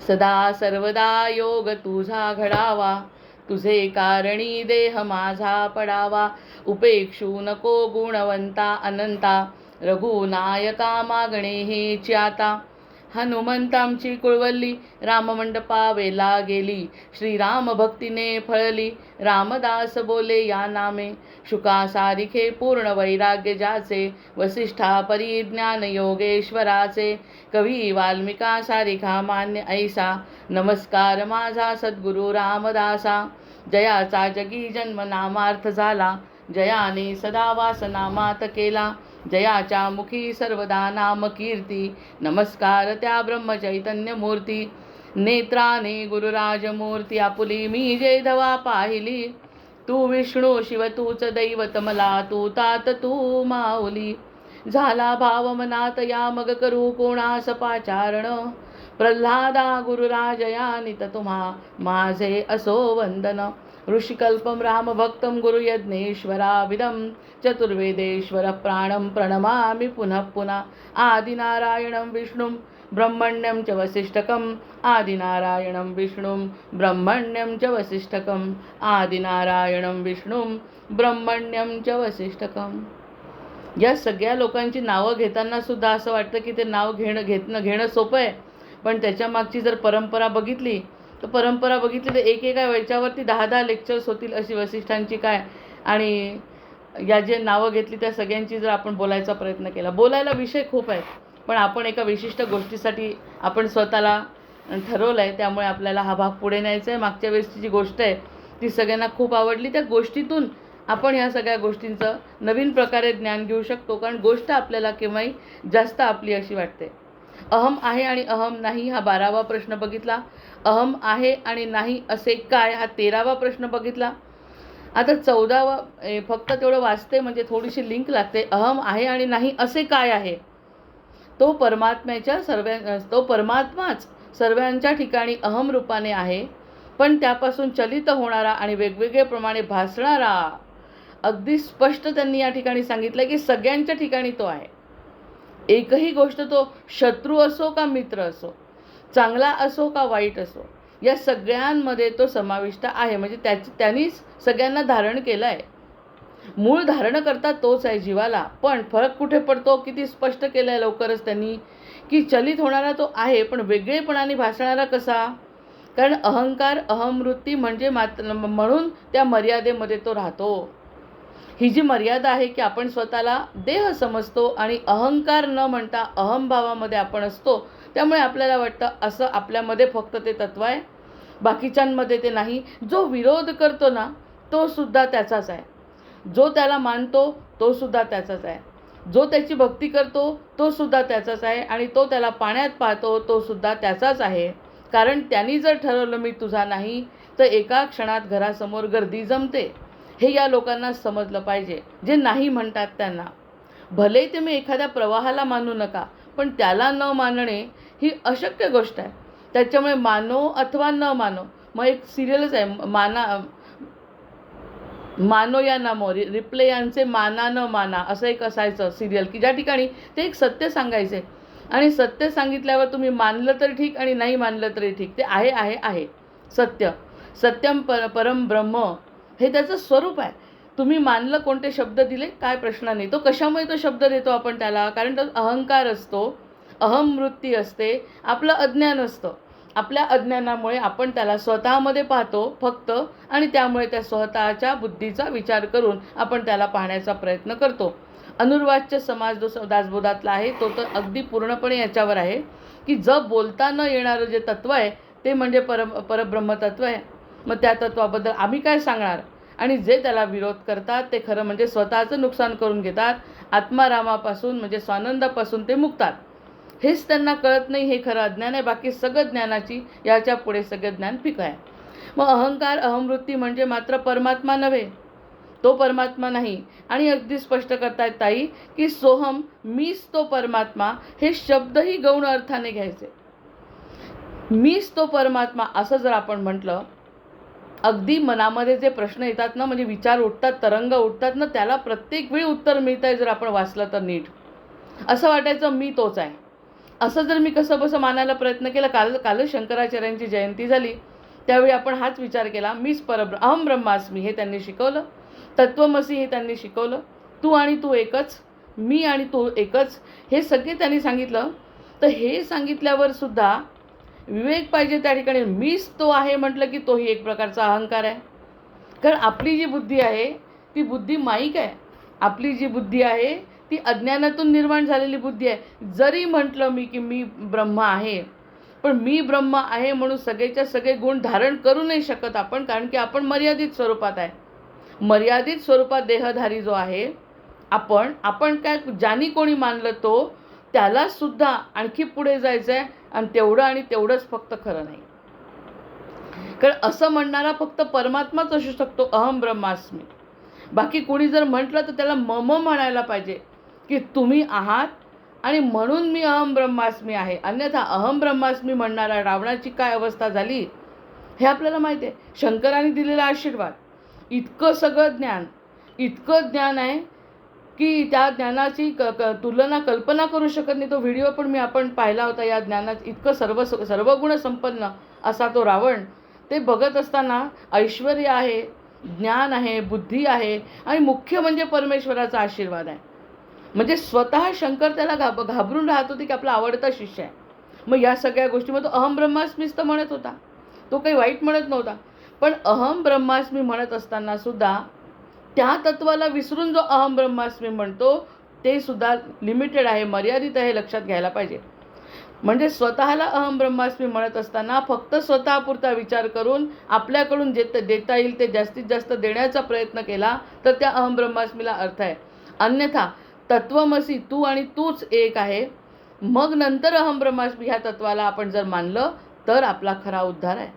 सदा सर्वदा योग तुझा घडावा, तुझे कारणी देह माझा पडावा. उपेक्षू नको गुणवंता अनंता, रघुनायका मागणे हेची आता. हनुमंतांची कुळवल्ली राममंडपावेला गेली, श्रीराम भक्तीने फळली. रामदास बोले या नामे, शुका सारिखे पूर्ण वैराग्य ज्याचे. वसिष्ठा परिज्ञान योगेश्वराचे, कवी वाल्मिका सारिखा मान्य ऐसा. नमस्कार माझा सद्गुरु रामदासा, जयाचा जगी जन्म नामार्थ झाला. जयाने सदा वासनामात केला, जयाच्या मुखी सर्वदा नाम कीर्ती. नमस्कार त्या ब्रह्मचैतन्य मूर्ती, नेत्राने गुरुराजमूर्ती. आपुली मी जे धवा पाहिली, तू विष्णू शिव तूच दैवत मला तू तात तू माऊली. झाला भाव मनात या मग करू कोणास पाचारण, प्रल्हादा गुरुराजया नित तुम्हा माझे असो वंदन. ऋषिकल्पम रामभक्तं गुरुयज्ञेश्वराविदं, चतुर्वेदेश्वर प्राणं प्रणमामि पुनः पुनः. आदिनारायणं विष्णुं ब्रह्मण्यं च वसिष्ठकम्, आदिनारायणं विष्णुं ब्रह्मण्यं च वसिष्ठकम्, आदिनारायणं विष्णुं ब्रह्मण्यं च वसिष्ठकम्. या सगळ्या लोकांची नावं घेताना सुद्धा असं वाटतं की ते नाव घेणं सोपं आहे, पण त्याच्या मागची जर परंपरा बघितली तर एकेका याच्यावरती 10-10 लेक्चर्स होतील अशी वसिष्ठांची काय. आणि या जे नावं घेतली त्या सगळ्यांची जर आपण बोलायचा प्रयत्न केला, बोलायला विषय खूप आहेत, पण आपण एका विशिष्ट गोष्टीसाठी आपण स्वतःला ठरवलं आहे, त्यामुळे आपल्याला हा भाग पुढे न्यायचा आहे. मागच्या वेळेसची जी गोष्ट आहे ती सगळ्यांना खूप आवडली. त्या गोष्टीतून आपण ह्या सगळ्या गोष्टींचं नवीन प्रकारे ज्ञान घेऊ शकतो, कारण गोष्ट आपल्याला केव्हाही जास्त आपली अशी वाटते. अहम आहे आणि अहम नाही हा 12वा प्रश्न बघितला. अहम आहे आणि नाही असे काय हा 13वा प्रश्न बघितला. आता 14वा फक्त तेवढं वाचते म्हणजे थोडीशी लिंक लागते. अहम आहे आणि नाही असे काय आहे. तो परमात्माच सर्वांच्या ठिकाणी अहम रूपाने आहे, पण त्यापासून चलित होणारा आणि वेगवेगळे प्रमाणे भासणारा. अगदी स्पष्ट त्यांनी या ठिकाणी सांगितलं की सगळ्यांच्या ठिकाणी तो आहे. एकही गोष्ट तो शत्रू असो का मित्र असो, चांगला असो का वाईट असो, या सगळ्यांमध्ये तो समाविष्ट आहे. म्हणजे त्यांनीच सगळ्यांना धारण केलं आहे. मूळ धारण करता तोच आहे जीवाला, पण फरक कुठे पडतो किती स्पष्ट केलं आहे लवकरच त्यांनी, की चलित होणारा तो आहे पण वेगळेपणाने भासणारा कसा. कारण अहंकार अहमवृत्ती म्हणजे म्हणून त्या मर्यादेमध्ये तो राहतो. ही जी मर्यादा आहे की आपण स्वतःला देह समजतो आणि अहंकार न म्हणता अहमभावामध्ये आपण असतो, त्यामुळे आपल्याला वाटतं असं आपल्यामध्ये फक्त ते तत्व आहे, बाकीच्यांमध्ये ते नाही. जो विरोध करतो ना तो सुद्धा त्याचाच आहे, जो त्याला मानतो तो सुद्धा त्याचाच आहे, जो त्याची भक्ती करतो तो सुद्धा त्याचाच आहे, आणि तो त्याला पाण्यात पाहतो तो सुद्धा त्याचाच आहे. कारण त्यांनी जर ठरवलं मी तुझा नाही, तर एका क्षणात घरासमोर गर्दी जमते. हे या लोकांना समजलं पाहिजे, जे नाही म्हणतात त्यांना. भले तुम्ही एखाद्या प्रवाहाला मानू नका, पण त्याला न मानणे ही अशक्य गोष्ट आहे. त्याच्यामुळे मानो अथवा न मानो, मग एक सिरियलच आहे मानो या नामो, रिप्ले यांचे माना न माना असं एक असायचं सिरियल, की ज्या ठिकाणी ते एक सत्य सांगायचे, आणि सत्य सांगितल्यावर तुम्ही मानलं तरी ठीक आणि नाही मानलं तरी ठीक, ते आहे आहे आहे सत्य. सत्यम परम ब्रह्म हे त्याचं स्वरूप आहे. तुम्ही मानलं, कोणते शब्द दिले काय प्रश्न नाही. तो कशामुळे तो शब्द देतो आपण त्याला, कारण तो अहंकार असतो, अहमवृत्ती असते, आपलं अज्ञान असतं. आपल्या अज्ञानामुळे आपण त्याला स्वतःमध्ये पाहतो फक्त, आणि त्यामुळे त्या स्वतःच्या बुद्धीचा विचार करून आपण त्याला पाहण्याचा प्रयत्न करतो. अनुर्वाच्य समाज जो दासबोधातला आहे तो तर अगदी पूर्णपणे याच्यावर आहे की जग बोलता न येणारं जे तत्व आहे ते म्हणजे परब्रह्म तत्व आहे. मग त्या तत्वाबद्दल आम्ही काय सांगणार. आणि जे त्याला विरोध करतात ते खरं म्हणजे स्वतःचं नुकसान करून घेतात. आत्मारामापासून म्हणजे स्वानंदापासून ते मुक्तात. हेच त्यांना कळत नाही. हे खरं अज्ञान आहे. बाकी सगळं ज्ञानाची याच्या पुढे सगळं ज्ञान फिकं आहे. मग अहंकार अहमवृत्ती म्हणजे मात्र परमात्मा नव्हे, तो परमात्मा नाही. आणि अगदी स्पष्ट करतायत ताई की सोहम मीच तो परमात्मा, हे शब्दही गौण अर्थाने घ्यायचे. मीच तो परमात्मा असं जर आपण म्हटलं, अगदी मनामध्ये जे प्रश्न येतात ना, म्हणजे विचार उठतात, तरंग उठतात ना, त्याला प्रत्येक वेळी उत्तर मिळत आहे जर आपण वाचलं तर नीट. असं वाटायचं मी तोच आहे. असं जर मी कसंबसं मानायला प्रयत्न केला, कालच शंकराचार्यांची जयंती झाली, त्यावेळी आपण हाच विचार केला, मीच अहम ब्रह्मास्मी हे त्यांनी शिकवलं, तत्त्वमसी हे त्यांनी शिकवलं, तू आणि तू एकच, मी आणि तू एकच, हे सगळे त्यांनी सांगितलं. तर हे सांगितल्यावर सुद्धा विवेक पाहिजे त्या ठिकाणी. मीच तो आहे म्हटलं की तोही एक प्रकारचा अहंकार आहे. कारण आपली जी बुद्धी आहे ती बुद्धी माईक आहे. आपली जी बुद्धी आहे ती अज्ञानातून निर्माण झालेली बुद्धी आहे. जरी म्हटलं मी की मी ब्रह्म आहे, पण मी ब्रह्म आहे म्हणून सगळेच्या सगळे गुण धारण करू नाही शकत आपण, कारण की आपण मर्यादित स्वरूपात आहे. मर्यादित स्वरूपात देहधारी जो आहे आपण काय ज्यानी कोणी मानलं तो त्याला सुद्धा आणखी पुढे जायचं आहे, आणि तेवढं आणि तेवढंच फक्त खरं नाही. कारण असं म्हणणारा फक्त परमात्माच असू शकतो, अहम ब्रह्मास्मी. बाकी कोणी जर म्हटलं तर त्याला मम म्हणायला पाहिजे की तुम्ही आहात आणि म्हणून मी अहम ब्रह्मास्मी आहे. अन्यथा अहम ब्रह्मास्मी म्हणणारा रावणाची काय अवस्था झाली हे आपल्याला माहिती आहे. शंकरांनी दिलेला आशीर्वाद, इतकं सगळं ज्ञान, इतकं ज्ञान आहे की त्या ज्ञानाची तुलना कल्पना करू शकत नाही. तो व्हिडिओ पण आपण पाहिला होता. या ज्ञानात इतकं सर्व गुण संपन्न असा तो रावण, ते बघत असताना ऐश्वर्य आहे, ज्ञान आहे, बुद्धी आहे, आणि मुख्य म्हणजे परमेश्वराचा आशीर्वाद आहे. म्हणजे स्वतः शंकर त्याला घाबरून राहत होते की आपला आवडता शिष्य आहे. मग या सगळ्या गोष्टीमध्ये तो अहम ब्रह्मास्मीच तर म्हणत होता, तो काही वाईट म्हणत नव्हता. पण अहम ब्रह्मास्मी म्हणत असताना सुद्धा त्या तत्वाला विसरून जो अहम ब्रह्मास्मी म्हणतो ते सुद्धा लिमिटेड आहे, मर्यादित आहे, लक्षात घ्यायला पाहिजे. म्हणजे स्वतःला अहम ब्रह्मास्मी म्हणत असताना फक्त स्वतःपुरता विचार करून आपल्याकडून जे देता येईल ते जास्तीत जास्त देण्याचा प्रयत्न केला तर त्या अहम ब्रह्मास्मीला अर्थ आहे. अन्यथा तत्वमसी तू आणि तूच एक आहे, मग नंतर अहम ब्रह्मास्मी ह्या तत्वाला आपण जर मानलं तर आपला खरा उद्धार आहे.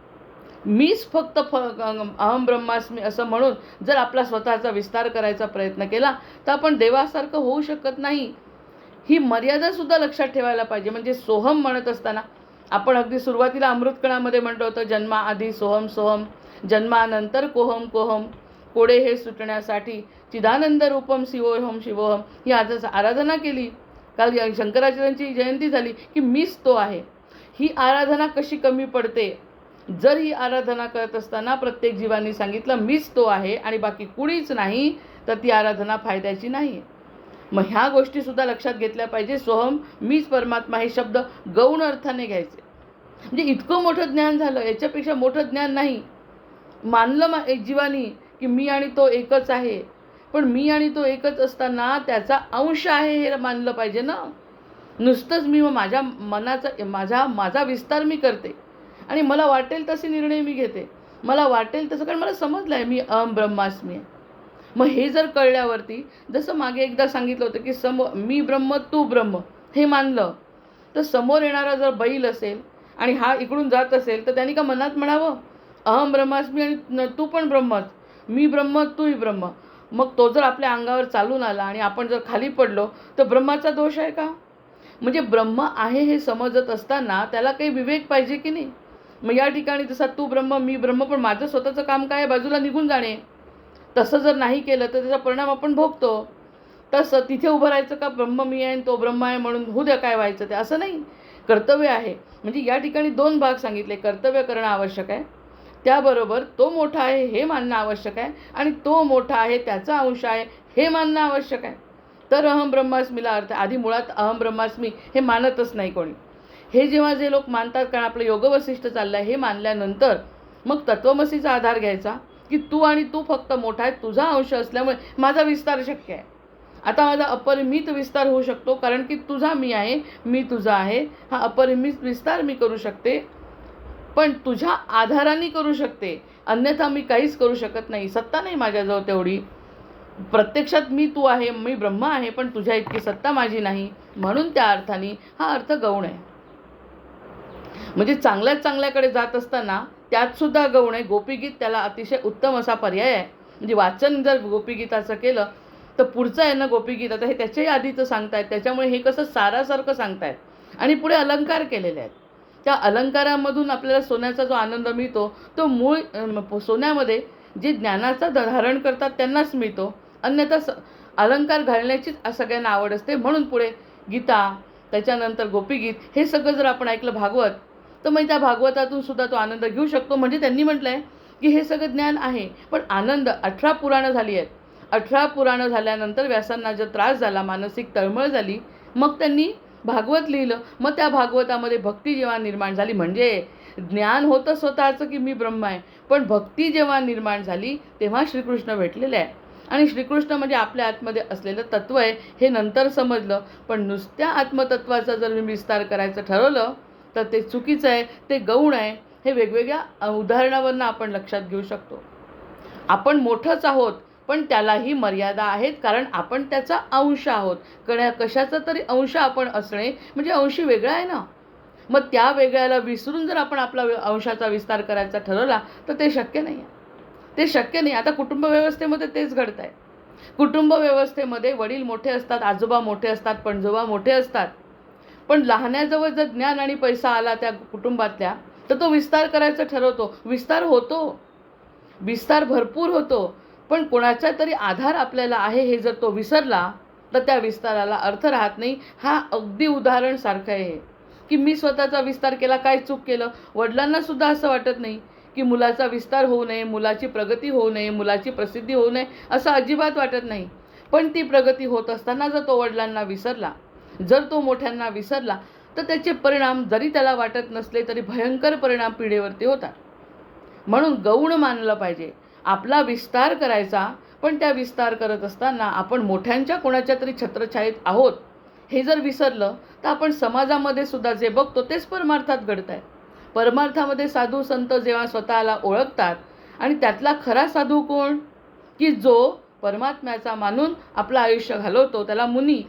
मीच फक्त अहम ब्रह्मास्मी असं म्हणून जर आपला स्वतःचा विस्तार करायचा प्रयत्न केला तर आपण देवासारखं होऊ शकत नाही. ही मर्यादासुद्धा लक्षात ठेवायला पाहिजे. म्हणजे सोहम म्हणत असताना आपण अगदी सुरुवातीला अमृतकणामध्ये म्हटलं होतं, जन्माआधी सोहम सोहम, जन्मानंतर कोहम कोहम, कोडे हे सुटण्यासाठी चिदानंद रूपम शिवोहम शिवोहम, ही आजच आराधना केली. काल शंकराचार्यांची जयंती झाली की मीच तो आहे. ही आराधना कशी कमी पडते जर ही आराधना करत असताना प्रत्येक जीवांनी सांगितलं मीच तो आहे आणि बाकी कुणीच नाही, तर ती आराधना फायद्याची नाही. मग ह्या गोष्टीसुद्धा लक्षात घेतल्या पाहिजे. सोहम मीच परमात्मा हे शब्द गौण अर्थाने घ्यायचे. म्हणजे इतकं मोठं ज्ञान झालं, याच्यापेक्षा मोठं ज्ञान नाही. मानलं एक जीवानी की मी आणि तो एकच आहे, पण मी आणि तो एकच असताना त्याचा अंश आहे हे मानलं पाहिजे ना. नुसतंच मी माझ्या मनाचा माझा विस्तार मी करते आणि मला वाटेल तसे निर्णय मी घेते, मला वाटेल तसं, कारण मला समजलं आहे मी अहम ब्रह्मास्मी आहे. मग हे जर कळल्यावरती, जसं मागे एकदा सांगितलं होतं की मी ब्रह्म तू ब्रह्म हे मानलं, तर समोर येणारा जर बैल असेल आणि हा इकडून जात असेल तर त्यांनी का मनात म्हणावं अहम ब्रह्मास्मी आणि तू पण ब्रह्मच, मी ब्रह्म तूही ब्रह्म. मग तो जर आपल्या अंगावर चालून आला आणि आपण जर खाली पडलो तर ब्रह्माचा दोष आहे का? म्हणजे ब्रह्म आहे हे समजत असताना त्याला काही विवेक पाहिजे की नाही. मग या ठिकाणी जसा तू ब्रह्म मी ब्रह्म, पण माझं स्वतःचं काम काय आहे, बाजूला निघून जाणे. तसं जर नाही केलं तर त्याचा परिणाम आपण भोगतो. तसं तिथे उभं राहायचं का ब्रह्म मी आहे तो ब्रह्म आहे म्हणून होऊ द्या काय व्हायचं ते, असं नाही. कर्तव्य आहे. म्हणजे या ठिकाणी दोन भाग सांगितले, कर्तव्य करणं आवश्यक आहे, त्याबरोबर तो मोठा आहे हे मानणं आवश्यक आहे, आणि तो मोठा आहे त्याचा अंश आहे हे मानणं आवश्यक आहे. तर अहम ब्रह्मास्मीला अर्थ. आधी मुळात अहम ब्रह्मास्मी हे मानतच नाही कोणी. हे जेव्हा जे लोक मानतात, कारण आपलं योगवसिष्ठ चाललं आहे, हे मानल्यानंतर मग तत्वमसीचा आधार घ्यायचा की तू आणि तू फक्त मोठा आहे, तुझा अंश असल्यामुळे माझा विस्तार शक्य आहे. आता माझा अपरिमित विस्तार होऊ शकतो, कारण की तुझा मी आहे, मी तुझा आहे, हा अपरिमित विस्तार मी करू शकते, पण तुझ्या आधाराने करू शकते, अन्यथा मी काहीच करू शकत नाही. सत्ता नाही माझ्याजवळ तेवढी. प्रत्यक्षात मी तू आहे, मी ब्रह्म आहे, पण तुझ्या इतकी सत्ता माझी नाही. म्हणून त्या अर्थाने हा अर्थ गौण आहे. म्हणजे चांगल्याच चांगल्याकडे जात असताना त्यात सुद्धा गौण आहे. गोपीगीत त्याला अतिशय उत्तम असा पर्याय आहे. म्हणजे वाचन जर गोपीगीताचं केलं तर पुढचं आहे ना गोपीगीत, आता हे त्याच्याही आधीचं सांगतायत, त्याच्यामुळे हे कसं सारासारखं सांगतायत आणि पुढे अलंकार केलेले आहेत. त्या अलंकारामधून आपल्याला सोन्याचा जो आनंद मिळतो तो मूळ सोन्यामध्ये जे ज्ञानाचा धारण करतात त्यांनाच मिळतो. अन्यथा अलंकार घालण्याचीच सगळ्यांना आवड असते. म्हणून पुढे गीता, त्याच्यानंतर गोपीगीत, हे सगळं जर आपण ऐकलं भागवत, तर मग त्या भागवतातून सुद्धा तो आनंद घेऊ शकतो. म्हणजे त्यांनी म्हटलं आहे की हे सगळं ज्ञान आहे, पण आनंद 18 पुराणं झाली आहेत. 18 पुराणं झाल्यानंतर व्यासांना जर त्रास झाला, मानसिक तळमळ झाली, मग त्यांनी भागवत लिहिलं. मग त्या भागवतामध्ये भक्ती जेव्हा निर्माण झाली, म्हणजे ज्ञान होतं स्वतःचं की मी ब्रह्म आहे, पण भक्ती जेव्हा निर्माण झाली तेव्हा श्रीकृष्ण भेटलेले आहे. आणि श्रीकृष्ण म्हणजे आपल्या आतमध्ये असलेलं तत्त्व आहे हे नंतर समजलं. पण नुसत्या आत्मतत्वाचा जर मी विस्तार करायचं ठरवलं तर ते चुकीचं आहे, ते गौण आहे. हे वेगवेगळ्या उदाहरणावरून आपण लक्षात घेऊ शकतो. आपण मोठंच आहोत, पण त्यालाही मर्यादा आहेत, कारण आपण त्याचा अंश आहोत. कशाचा तरी अंश आपण असणे म्हणजे अंशी वेगळा आहे ना. मग त्या वेगळ्याला विसरून जर आपण आपला अंशाचा विस्तार करायचा ठरवला तर ते शक्य नाही आहे. ते शक्य नाही. आता कुटुंब व्यवस्थेमध्ये तेच घडत आहे. कुटुंब व्यवस्थेमध्ये वडील मोठे असतात, आजोबा मोठे असतात, पणजोबा मोठे असतात, पण लहान्याजवळ जर ज्ञान आणि पैसा आला त्या कुटुंबातल्या, तर तो विस्तार करायचा ठरवतो. विस्तार होतो, विस्तार भरपूर होतो, पण कोणाचा तरी आधार आपल्याला आहे हे जर तो विसरला तर त्या विस्ताराला अर्थ राहत नाही. हा अगदी उदाहरण सारखं आहे की मी स्वतःचा विस्तार केला, काय चूक केलं. वडिलांना सुद्धा असं वाटत नाही की मुलाचा विस्तार होऊ नये, मुलाची प्रगती होऊ नये, मुलाची प्रसिद्धी होऊ नये, असं अजिबात वाटत नाही. पण ती प्रगती होत असताना जर तो वडिलांना विसरला, जर तो मोठ्यांना विसरला, तर त्याचे परिणाम जरी त्याला वाटत नसले तरी भयंकर परिणाम पिढीवरती होतात. म्हणून गौण मानलं पाहिजे. आपला विस्तार करायचा, पण त्या विस्तार करत असताना आपण मोठ्यांच्या कोणाच्या तरी छत्रछायेत आहोत हे जर विसरलं तर आपण समाजामध्ये सुद्धा जे बघतो तेच परमार्थात घडत आहे. परमार्थामध्ये साधू संत जेव्हा स्वतःला ओळखतात, आणि त्यातला खरा साधू कोण, की जो परमात्म्याचा मानून आपलं आयुष्य घालवतो, त्याला मुनी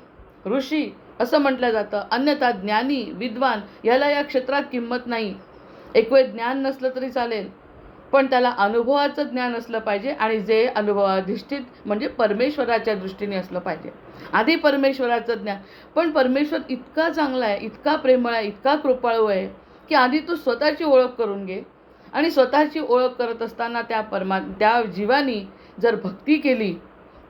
ऋषी असं म्हटलं जातं. अन्यथा ज्ञानी विद्वान याला या क्षेत्रात किंमत नाही. एक वेळ ज्ञान नसलं तरी चालेल, पण त्याला अनुभवाचं ज्ञान असलं पाहिजे, आणि जे अनुभवाधिष्ठित म्हणजे परमेश्वराच्या दृष्टीने असलं पाहिजे. आधी परमेश्वराचं ज्ञान. पण परमेश्वर इतका चांगला आहे, इतका प्रेमळ आहे, इतका कृपाळू आहे की आधी तू स्वतःची ओळख करून घे. आणि स्वतःची ओळख करत असताना त्या जीवानी जर भक्ती केली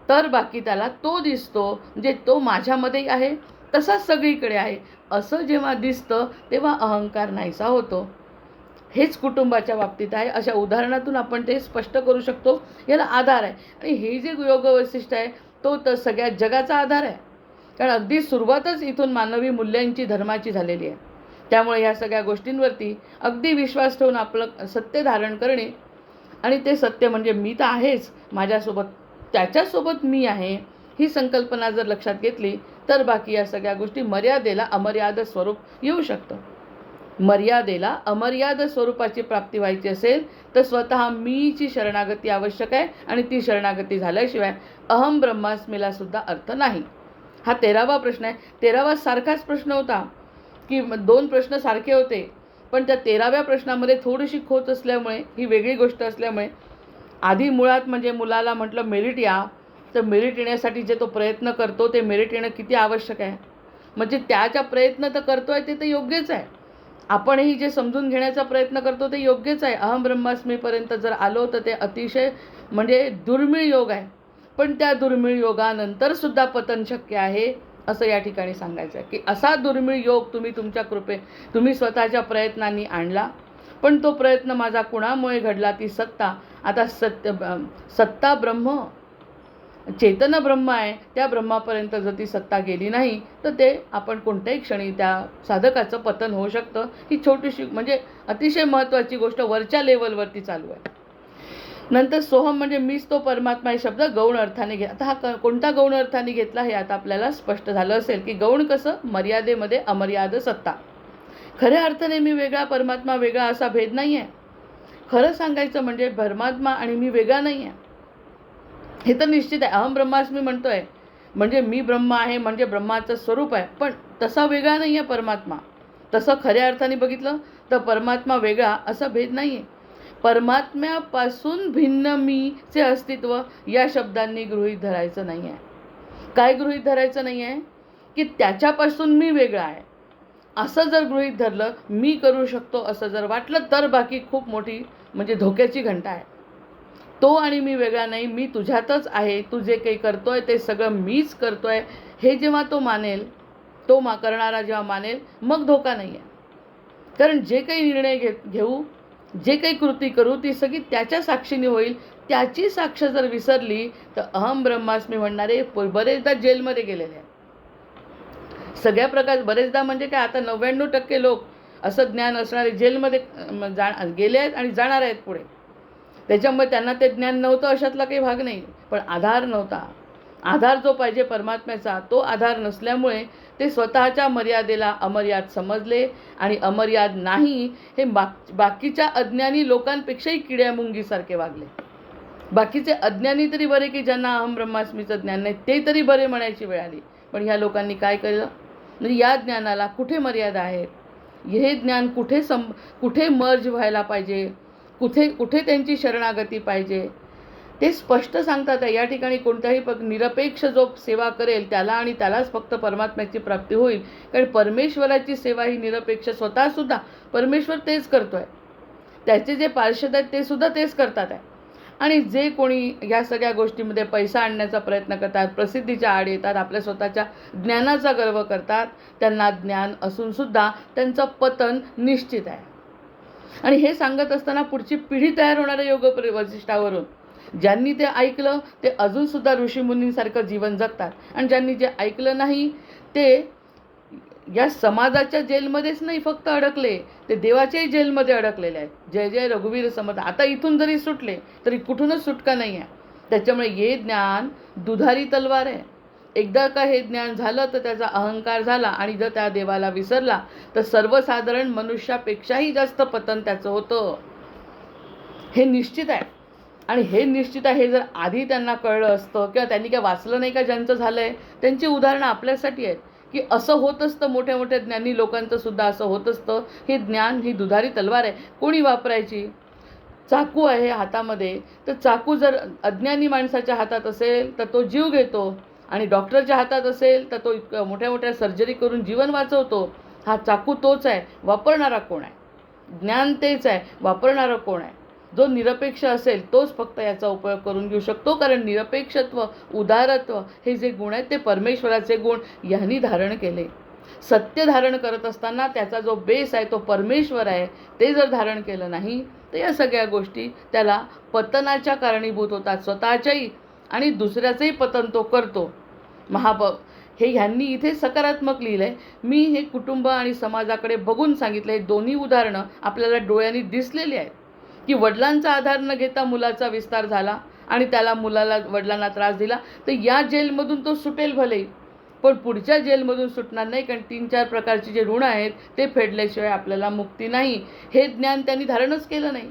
तर बाकी त्याला तो दिसतो, म्हणजे तो माझ्यामध्येही आहे तसाच सगळीकडे आहे असं जेव्हा दिसतं तेव्हा अहंकार नाहीसा होतो. हेच कुटुंबाच्या बाबतीत आहे. अशा उदाहरणातून आपण ते स्पष्ट करू शकतो. याला आधार आहे. आणि हे जे योग वैशिष्ट्य आहे तो तर सगळ्या जगाचा आधार आहे, कारण अगदी सुरुवातच इथून मानवी मूल्यांची धर्माची झालेली आहे. त्यामुळे ह्या सगळ्या गोष्टींवरती अगदी विश्वास ठेवून आपलं सत्य धारण करणे, आणि ते सत्य म्हणजे मी तर आहेच, माझ्यासोबत त्याच्यासोबत मी आहे, ही संकल्पना जर लक्षात घेतली तर बाकी या सगळ्या गोष्टी मर्यादेला अमर्याद स्वरूप येऊ शकतं. मर्यादेला अमर्याद स्वरूपाची प्राप्ती व्हायची असेल तर स्वतः मीची शरणागती आवश्यक आहे, आणि ती शरणागती झाल्याशिवाय अहम ब्रह्मास्मीला सुद्धा अर्थ नाही. हा 13वा प्रश्न आहे. 13वा सारखाच प्रश्न होता, की 2 प्रश्न सारखे होते, पण त्या 13व्या प्रश्नामध्ये थोडीशी खोच असल्यामुळे, ही वेगळी गोष्ट असल्यामुळे, आधी मुळात म्हणजे मुलाला म्हटलं मेरिट या, तर मेरिट येण्यासाठी जे तो प्रयत्न करतो ते मेरिट येणं किती आवश्यक आहे. म्हणजे त्याच्या प्रयत्न तर करतो आहे ते तर योग्यच आहे. आपणही जे समजून घेण्याचा प्रयत्न करतो ते योग्यच आहे. अहम ब्रह्मास्मीपर्यंत जर आलो तर ते अतिशय म्हणजे दुर्मिळ योग आहे. पण त्या दुर्मिळ योगानंतर सुद्धा पतन शक्य आहे असं या ठिकाणी सांगायचं आहे, की असा दुर्मिळ योग तुम्ही स्वतःच्या प्रयत्नांनी आणला, पण तो प्रयत्न माझा कुणामुळे घडला, ती सत्ता. आता सत्ता ब्रह्म चेतन ब्रह्म आहे, त्या ब्रह्मापर्यंत जर ती सत्ता गेली नाही तर ते आपण कोणत्याही क्षणी त्या साधकाचं पतन होऊ शकतं. ही छोटीशी म्हणजे अतिशय महत्त्वाची गोष्ट वरच्या लेवलवरती चालू आहे. नंतर सोहम म्हणजे मीच तो परमात्मा हे शब्द गौण अर्थाने आता हा कोणता गौण अर्थाने घेतला हे आता आपल्याला स्पष्ट झालं असेल, की गौण कसं, मर्यादेमध्ये अमर्याद सत्ता. खऱ्या अर्थाने मी वेगळा परमात्मा वेगळा असा भेद नाही आहे. खरं सांगायचं म्हणजे परमात्मा आणि मी वेगळा नाही आहे हे तर निश्चित आहे. अहम ब्रह्मास्मी म्हणतोय म्हणजे मी ब्रह्म आहे, म्हणजे ब्रह्माचं स्वरूप आहे, पण तसा वेगळा नाही आहे परमात्मा. तसं खऱ्या अर्थाने बघितलं तर परमात्मा वेगळा असा भेद नाही आहे. परमात्म्यापासून भिन्न मीचे अस्तित्व या शब्दांनी गृहीत धरायचं नाही आहे. काय गृहीत धरायचं नाही आहे, की त्याच्यापासून मी वेगळा आहे असं जर गृहीत धरलं, मी करू शकतो असं जर वाटलं, तर बाकी खूप मोठी म्हणजे धोक्याची घंटा आहे. तो आणि मी वेगळा नाही, मी तुझ्यातच आहे, तू जे काही करतोय ते सगळं मीच करतोय हे जेव्हा तो मानेल, तो करणारा जेव्हा मानेल मग धोका नाही आहे. कारण जे काही निर्णय घेऊ, जे काही कृती करू, ती सगळी त्याच्या साक्षीने होईल. त्याची साक्ष जर विसरली तर अहम ब्रह्मास्मी म्हणणारे बरेचदा जेलमध्ये गेलेले आहेत. सगळ्या प्रकार बरेचदा म्हणजे काय, आता 99% लोक असं ज्ञान असणारे जेलमध्ये गेले आहेत आणि जाणार आहेत पुढे. त्याच्यामुळे त्यांना ते ज्ञान नव्हतं अशातला काही भाग नाही, पण आधार नव्हता. आधार जो पाहिजे परमात्म्याचा, तो आधार नसल्यामुळे ते स्वतःच्या मर्यादेला अमर्याद समजले आणि अमर्याद नाही हे बाकीच्या अज्ञानी लोकांपेक्षाही किड्यामुंगीसारखे वागले. बाकीचे अज्ञानी तरी बरे की ज्यांना अहम ब्रह्मास्मीचं ज्ञान नाही, ते तरी बरे म्हणायची वेळ आली. पण ह्या लोकांनी काय केलं, म्हणजे या ज्ञानाला कुठे मर्यादा आहेत, हे ज्ञान कुठे मर्ज व्हायला पाहिजे, कुठे त्यांची शरणागती पाहिजे, ते स्पष्ट सांगतात. या ठिकाणी कोणत्याही निरपेक्ष जो सेवा करेल त्याला आणि त्यालाच फक्त परमात्म्याची प्राप्ती होईल. कारण परमेश्वराची सेवा ही निरपेक्ष स्वतःसुद्धा परमेश्वर तेच करतो आहे. त्याचे जे पार्षद आहेत ते सुद्धा तेच करतात आहे. आणि जे कोणी या सगळ्या गोष्टीमध्ये पैसा आणण्याचा प्रयत्न करतात, प्रसिद्धीच्या आड येतात, आपल्या स्वतःच्या ज्ञानाचा गर्व करतात, त्यांना ज्ञान असूनसुद्धा त्यांचं पतन निश्चित आहे. आणि हे सांगत असताना पुढची पिढी तयार होणाऱ्या योग वैशिष्ट्यावरून ज्यांनी ते ऐकलं ते अजूनसुद्धा ऋषीमुनींसारखं जीवन जगतात. आणि ज्यांनी जे ऐकलं नाही ते या समाजाच्या जेलमध्येच नाही फक्त अडकले, ते देवाच्याही जेलमध्ये अडकलेले आहेत. जय जय रघुवीर समर्थ. आता इथून जरी सुटले तरी कुठूनच सुटका नाही आहे. त्याच्यामुळे हे ज्ञान दुधारी तलवार आहे. एकदा का हे ज्ञान झालं तर त्याचा अहंकार झाला आणि जर त्या देवाला विसरला तर सर्वसाधारण मनुष्यापेक्षाही जास्त पतन त्याचं होतं. हे निश्चित आहे. आणि हे निश्चित आहे, हे जर आधी त्यांना कळलं असतं किंवा त्यांनी काय वाचलं नाही का ज्यांचं झालं आहे, त्यांची उदाहरणं आपल्यासाठी आहेत की असं होत असतं. मोठ्या मोठ्या ज्ञानी लोकांचं सुद्धा असं होत असतं. हे ज्ञान ही दुधारी तलवार आहे. कोणी वापरायची? चाकू आहे हातामध्ये, तर चाकू जर अज्ञानी माणसाच्या हातात असेल तर तो जीव घेतो, आणि डॉक्टरच्या हातात असेल तर तो मोठ्या मोठ्या सर्जरी करून जीवन वाचवतो. हा चाकू तोच आहे, वापरणारा कोण आहे? ज्ञान तेच आहे, वापरणारा कोण आहे? जो निरपेक्ष असेल तोच फक्त याचा उपयोग करून घेऊ शकतो. कारण निरपेक्षत्व, उदारत्व हे जे गुण आहेत ते परमेश्वराचे गुण यांनी धारण केले. सत्य धारण करत असताना त्याचा जो बेस आहे तो परमेश्वर आहे, ते जर धारण केलं नाही तर या सगळ्या गोष्टी त्याला पतनाच्या कारणीभूत होतात. स्वतःच्याही आणि दुसऱ्याचंही पतन तो करतो. हे ह्यांनी इथे सकारात्मक लिहिलं आहे. मी हे कुटुंब आणि समाजाकडे बघून सांगितलं. हे दोन्ही उदाहरणं आपल्याला डोळ्यांनी दिसलेली आहेत की वडिलांचा आधार न घेता मुलाचा विस्तार झाला आणि त्याला वडिलांना त्रास दिला तर या जेलमधून तो सुटेल भले, पण पुढच्या जेलमधून सुटणार नाही. कारण 3-4 प्रकारचे जे ऋण आहेत ते फेडल्याशिवाय आपल्याला मुक्ती नाही. हे ज्ञान त्यांनी धारणच केलं नाही.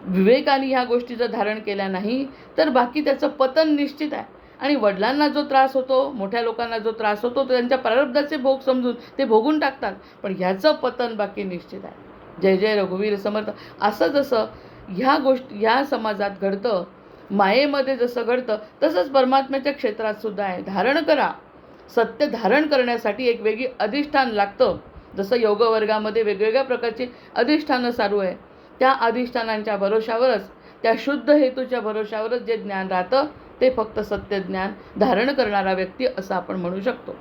विवेकाने ह्या गोष्टी जर धारण केल्या नाही तर बाकी त्याचं पतन निश्चित आहे. आणि वडिलांना जो ह्त्रास होतो, मोठ्या लोकांना जो त्रास होतो, तो त्यांच्या प्रारब्धाचे भोग समजून ते भोगून टाकतात, पण ह्याचं पतन बाकी निश्चित आहे. जय जय रघुवीर समर्थ. असं जसं ह्या गोष्टी ह्या समाजात घडतं, मायेमध्ये जसं घडतं, तसंच परमात्म्याच्या क्षेत्रात सुद्धा आहे. धारण करा. सत्य धारण करण्यासाठी एक वेगळी अधिष्ठान लागतं. जसं योगवर्गामध्ये वेगवेगळ्या प्रकारची अधिष्ठानं चालू आहे, त्या अधिष्ठानांच्या भरोशावरच, त्या शुद्ध हेतूच्या भरोशावरच जे ज्ञान राहतं ते फक्त सत्य ज्ञान धारण करणारा व्यक्ती असं आपण म्हणू शकतो.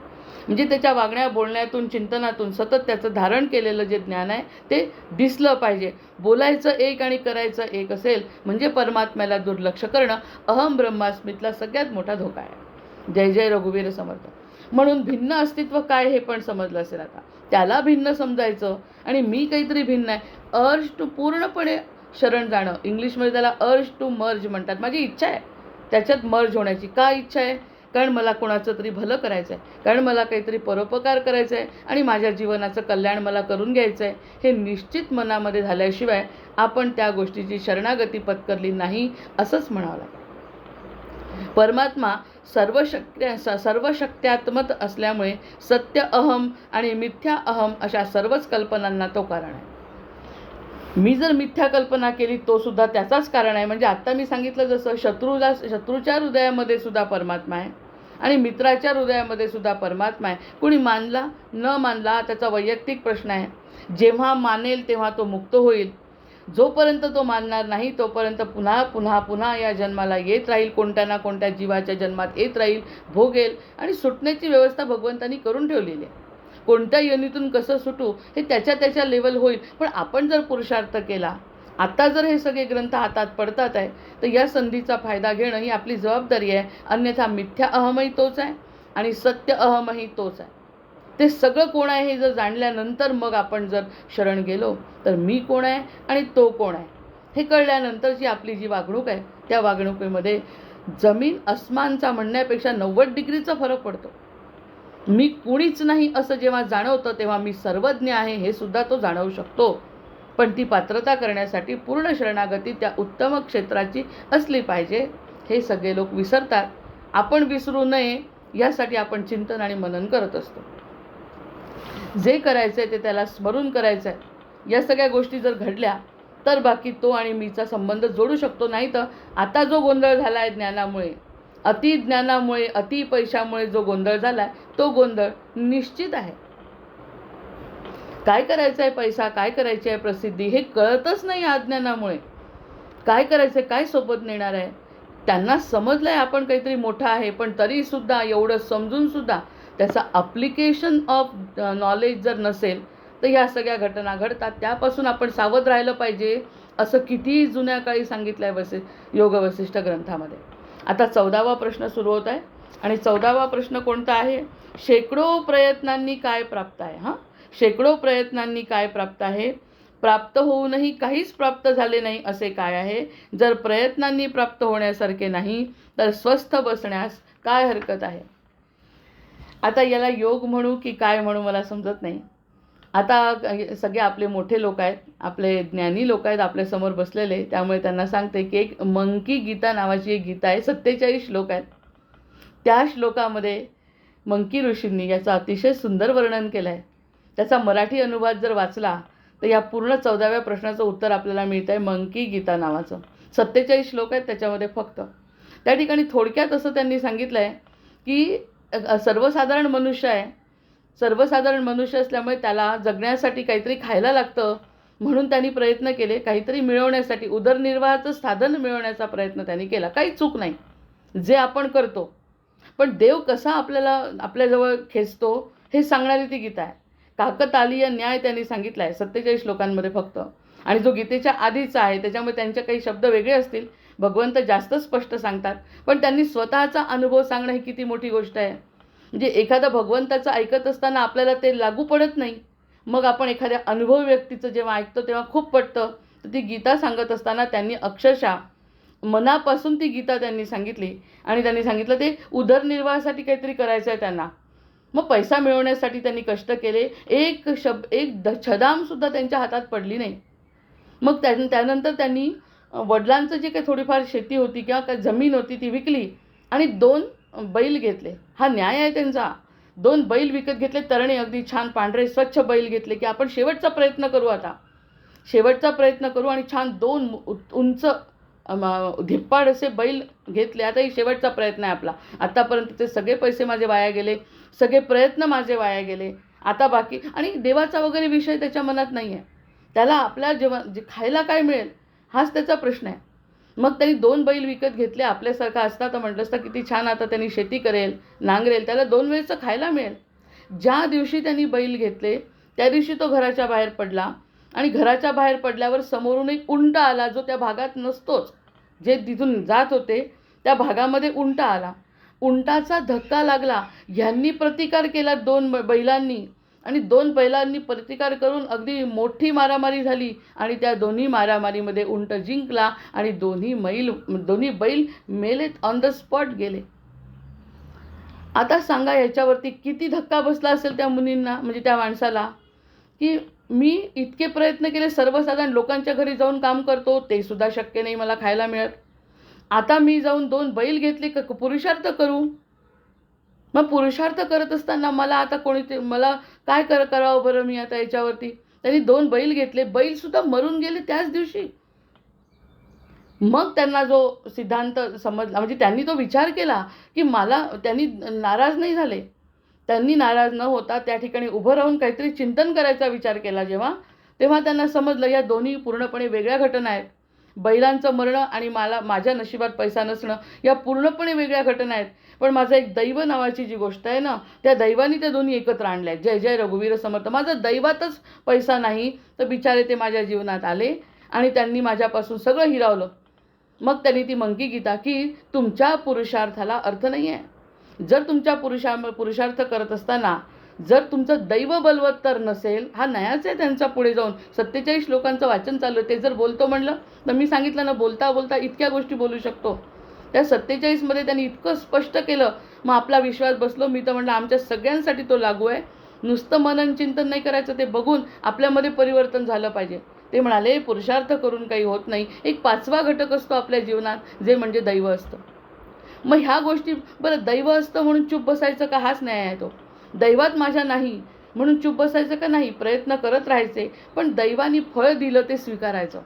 म्हणजे त्याच्या वागण्या बोलण्यातून चिंतनातून सतत त्याचं धारण केलेलं जे ज्ञान आहे ते दिसलं पाहिजे. बोलायचं एक आणि करायचं एक असेल म्हणजे परमात्म्याला दुर्लक्ष करणं अहम ब्रह्मास्मीतला सगळ्यात मोठा धोका आहे. जय जय रघुवीर समर्थ. म्हणून भिन्न अस्तित्व काय हे पण समजलं असेल आता. त्याला भिन्न समजायचं आणि मी काहीतरी भिन्न आहे. अर्ज टू पूर्णपणे शरण जाणं, इंग्लिशमध्ये त्याला अर्ज टू मर्ज म्हणतात. माझी इच्छा आहे त्याच्यात मर्ज होण्याची. का इच्छा आहे? कारण मला कोणाचं तरी भलं करायचं आहे, कारण मला काहीतरी परोपकार करायचं आहे आणि माझ्या जीवनाचं कल्याण मला करून घ्यायचं आहे. हे निश्चित मनामध्ये झाल्याशिवाय आपण त्या गोष्टीची शरणागती पत्करली नाही असंच म्हणावं लागेल. परमात्मा सर्वशक्त्यात्मक असल्यामुळे सत्य अहम आणि मिथ्या अहम अशा सर्वच कल्पनांना तो कारण आहे. मी जर मिथ्या कल्पना केली तो सुद्धा त्याचाच कारण आहे. म्हणजे आत्ता मी सांगितलं जसं शत्रूच्या हृदयामध्ये सुद्धा परमात्मा आहे आणि मित्राच्या हृदयामध्ये सुद्धा परमात्मा आहे. कुणी मानला न मानला त्याचा वैयक्तिक प्रश्न आहे. जेव्हा मानेल तेव्हा तो मुक्त होईल. जोपर्यंत तो मानणार नाही तोपर्यंत पुन्हा पुन्हा पुन्हा या जन्माला येत राहील, कोणत्या ना कोणत्या जीवाच्या जन्मात येत राहील, भोगेल. आणि सुटण्याची व्यवस्था भगवंतांनी करून ठेवलेली आहे. कोणत्या योनीतून कसं सुटू हे त्याच्या त्याच्या लेवल होईल. पण आपण जर पुरुषार्थ केला, आता जर हे सगळे ग्रंथ हातात पडतात आहे, तर या संधीचा फायदा घेणं ही आपली जबाबदारी आहे. अन्यथा मिथ्या अहमही तोच आहे आणि सत्य अहमही तोच आहे. ते सगळं कोण आहे हे जर जाणल्यानंतर मग आपण जर शरण गेलो, तर मी कोण आहे आणि तो कोण आहे हे कळल्यानंतरची आपली जी वागणूक आहे, त्या वागणुकीमध्ये जमीन अस्मानचा म्हणण्यापेक्षा 90 डिग्रीचा फरक पडतो. मी कुणीच नाही असं जेव्हा जाणवतं, तेव्हा मी सर्वज्ञ आहे हे सुद्धा तो जाणवू शकतो. पण ती पात्रता करण्यासाठी पूर्ण शरणागती त्या उत्तम क्षेत्राची असली पाहिजे. हे सगळे लोक विसरतात. आपण विसरू नये यासाठी आपण चिंतन आणि मनन करत असतो. जे करायचं आहे ते त्याला स्मरून करायचं आहे. या सगळ्या गोष्टी जर घडल्या तर बाकी तो आणि मीचा संबंध जोडू शकतो. नाही तर आता जो गोंधळ झाला आहे ज्ञानामुळे, अति ज्ञानामुळे, अति पैशामुळे जो गोंधळ झाला आहे, तो गोंधळ निश्चित आहे. काय करायचं आहे पैसा, काय करायची आहे प्रसिद्धी हे कळतच नाही अज्ञानामुळे. काय करायचं आहे, काय सोबत नेणार आहे. त्यांना समजलं आहे आपण काहीतरी मोठं आहे, पण तरीसुद्धा एवढं समजूनसुद्धा त्याचा अप्लिकेशन ऑफ नॉलेज जर नसेल तर ह्या सगळ्या घटना घडतात. त्यापासून आपण सावध राहिलं पाहिजे असं कितीही जुन्या काळी सांगितलं आहे योग वसिष्ठ ग्रंथामध्ये. आता 14वा प्रश्न सुरू होत आहे आणि 14वा प्रश्न कोणता आहे? शेकडो प्रयत्नांनी काय प्राप्त आहे. शेकडो प्रयत्नांनी काय प्राप्त आहे? प्राप्त होऊनही काहीच प्राप्त झाले नाही असे काय आहे? जर प्रयत्नांनी प्राप्त होण्यासारखे नाही तर स्वस्थ बसण्यास काय हरकत आहे? आता याला योग म्हणू की काय म्हणू मला समजत नाही. आता सगळे आपले मोठे लोक आहेत, आपले ज्ञानी लोक आहेत आपल्यासमोर बसलेले, त्यामुळे त्यांना सांगते की एक मंकी गीता नावाची एक गीता आहे. 47 श्लोक आहेत. त्या श्लोकामध्ये मंकी ऋषींनी याचं अतिशय सुंदर वर्णन केलं आहे. त्याचा मराठी अनुवाद जर वाचला तर या पूर्ण 14व्या प्रश्नाचं उत्तर आपल्याला मिळतं आहे मंकी गीता नावाचं. 47 श्लोक आहेत त्याच्यामध्ये फक्त. त्या ठिकाणी थोडक्यात असं त्यांनी सांगितलं आहे की सर्वसाधारण मनुष्य आहे. सर्वसाधारण मनुष्य असल्यामुळे त्याला जगण्यासाठी काहीतरी खायला लागतं, म्हणून त्यांनी प्रयत्न केले काहीतरी मिळवण्यासाठी, उदरनिर्वाहाचं साधन मिळवण्याचा प्रयत्न त्यांनी केला. काही चूक नाही, जे आपण करतो. पण देव कसा आपल्याला आपल्याजवळ खेचतो हे सांगणारी ती गीता आहे. काकतालीय न्याय त्यांनी सांगितला आहे 47 श्लोकांमध्ये फक्त. आणि जो गीतेच्या आधीचा आहे त्याच्यामुळे त्यांचे काही शब्द वेगळे असतील, भगवंत जास्त स्पष्ट सांगतात. पण त्यांनी स्वतःचा अनुभव सांगणं ही किती मोठी गोष्ट आहे. म्हणजे एखादा भगवंताचं ऐकत असताना आपल्याला ते लागू पडत नाही, मग आपण एखाद्या अनुभवी व्यक्तीचं जेव्हा ऐकतो तेव्हा खूप पटतं. तर ती गीता सांगत असताना त्यांनी अक्षरशः मनापासून ती गीता त्यांनी सांगितली. आणि त्यांनी सांगितलं ते उदरनिर्वाहासाठी काहीतरी करायचं आहे त्यांना. मग पैसा मिळवण्यासाठी त्यांनी कष्ट केले. एक छदामसुद्धा त्यांच्या हातात पडली नाही. मग त्यानंतर त्यांनी वडिलांचं जे काही थोडीफार शेती होती किंवा काही जमीन होती ती विकली आणि 2 बैल घेतले. हा न्याय आहे त्यांचा. 2 बैल विकत घेतले, तरणे अगदी छान पांढरे स्वच्छ बैल घेतले की आपण शेवटचा प्रयत्न करू, आता शेवटचा प्रयत्न करू. आणि छान 2 उंच धिप्पाड असे बैल घेतले. आता ही शेवटचा प्रयत्न आहे आपला. आतापर्यंतचे सगळे पैसे माझे वाया गेले, सगळे प्रयत्न माझे वाया गेले, आता बाकी. आणि देवाचा वगैरे विषय त्याच्या मनात नाही आहे. त्याला आपल्या जे खायला काय मिळेल हाच त्याचा प्रश्न आहे. मग त्यांनी 2 बैल विकत घेतले. आपल्यासारखा असता तर म्हटलं असतं किती छान, आता त्यांनी शेती करेल, नांगरेल, त्याला 2 वेळचं खायला मिळेल. ज्या दिवशी त्यांनी बैल घेतले त्या दिवशी तो घराच्या बाहेर पडला. आणि घराच्या बाहेर पडल्यावर समोरून एक उंट आला, जो त्या भागात नसतोच. जे तिथून जात होते त्या भागामध्ये उंट आला. उंटाचा धक्का लागला. ह्यांनी प्रतिकार केला 2 बैलांनी, आणि 2 बैलांनी प्रतिकार करून अगदी मोठी मारामारी झाली. आणि त्या दोन्ही मारामारीमध्ये उंट जिंकला आणि दोन्ही बैल मेलेत, ऑन द स्पॉट गेले. आता सांगा याच्यावरती किती धक्का बसला असेल त्या मुनींना, म्हणजे त्या माणसाला, की मी इतके प्रयत्न केले, सर्वसाधारण लोकांच्या घरी जाऊन काम करतो ते सुद्धा शक्य नाही मला खायला मिळत. आता मी जाऊन 2 बैल घेतले, पुरुषार्थ करू. मग पुरुषार्थ करत असताना मला आता मला काय करावं बरं मी आता याच्यावरती. त्यांनी 2 बैल घेतले, बैलसुद्धा मरून गेले त्याच दिवशी. मग त्यांना जो सिद्धांत समजला, म्हणजे त्यांनी तो विचार केला की त्यांनी नाराज नाही झाले. त्यांनी नाराज न होता त्या ठिकाणी उभं राहून काहीतरी चिंतन करायचा विचार केला जेव्हा, तेव्हा त्यांना समजलं या दोन्ही पूर्णपणे वेगळ्या घटना आहेत. बैलांचं मरणं आणि माझ्या नशिबात पैसा नसणं या पूर्णपणे वेगळ्या घटना आहेत. पण माझं एक दैव नावाची जी गोष्ट आहे ना, त्या दैवानी ते दोन्ही एकत्र आणल्या आहेत. जय जय रघुवीर समर्थ. माझं दैवातच पैसा नाही, तर बिचारे ते माझ्या जीवनात आले आणि त्यांनी माझ्यापासून सगळं हिरावलं. मग त्यांनी ती मंकी गीता की तुमच्या पुरुषार्थाला अर्थ नाही आहे. जर तुमच्या पुरुषार्थ करत असताना जर तुमचं दैव बलवत्तर नसेल, हा न्यायच आहे त्यांचा. पुढे जाऊन 47 श्लोकांचं वाचन चालू आहे. ते जर बोलतो म्हणलं तर मी सांगितलं ना, बोलता बोलता इतक्या गोष्टी बोलू शकतो. त्या 47 मध्ये त्यांनी इतकं स्पष्ट केलं. मग आपला विश्वास बसलो. मी तर म्हणलं आमच्या सगळ्यांसाठी तो लागू आहे. नुसतं मनन चिंतन नाही करायचं, ते बघून आपल्यामध्ये परिवर्तन झालं पाहिजे. ते म्हणाले पुरुषार्थ करून काही होत नाही. एक 5वा घटक असतो आपल्या जीवनात, जे म्हणजे दैव असतं. मग ह्या गोष्टी बरं, दैव असतं म्हणून चूप बसायचं का? हाच न्याय आहे तो. दैवात माझ्या नाही म्हणून चूप बसायचं का? नाही, प्रयत्न करत राहायचे. पण दैवानी फळ दिलं ते स्वीकारायचं.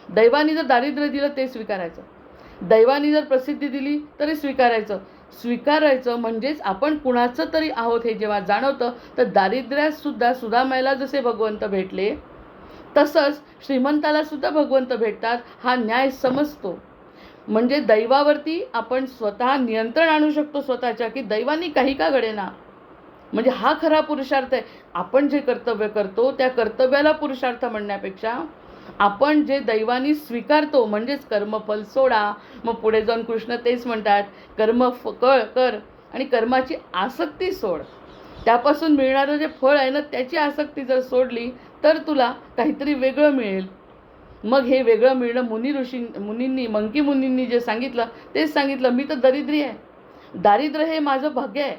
दैवानी जर दारिद्र्य दिलं ते स्वीकारायचं. दैवानी जर प्रसिद्धी दिली तरी स्वीकारायचं म्हणजेच आपण कुणाचं तरी आहोत हे जेव्हा जाणवतं, तर दारिद्र्यात सुद्धा सुदामाला जसे भगवंत भेटले तसंच श्रीमंताला सुद्धा भगवंत भेटतात, हा न्याय समजतो. म्हणजे दैवावरती आपण स्वतः नियंत्रण आणू शकतो स्वतःच्या, की दैवानी काही का घडेना. म्हणजे हा खरा पुरुषार्थ आहे. आपण जे कर्तव्य करतो त्या कर्तव्याला पुरुषार्थ म्हणण्यापेक्षा आपण जे दैवानी स्वीकारतो, म्हणजेच कर्मफल सोडा. मग पुढे जाऊन कृष्ण तेच म्हणतात, कर आणि कर्माची आसक्ती सोड. त्यापासून मिळणारं जे फळ आहे ना, त्याची आसक्ती जर सोडली तर तुला काहीतरी वेगळं मिळेल. मग हे वेगळं मिळणं मंकी मुनींनी जे सांगितलं तेच सांगितलं. मी तर दरिद्री आहे. दारिद्र्य हे माझं भाग्य आहे,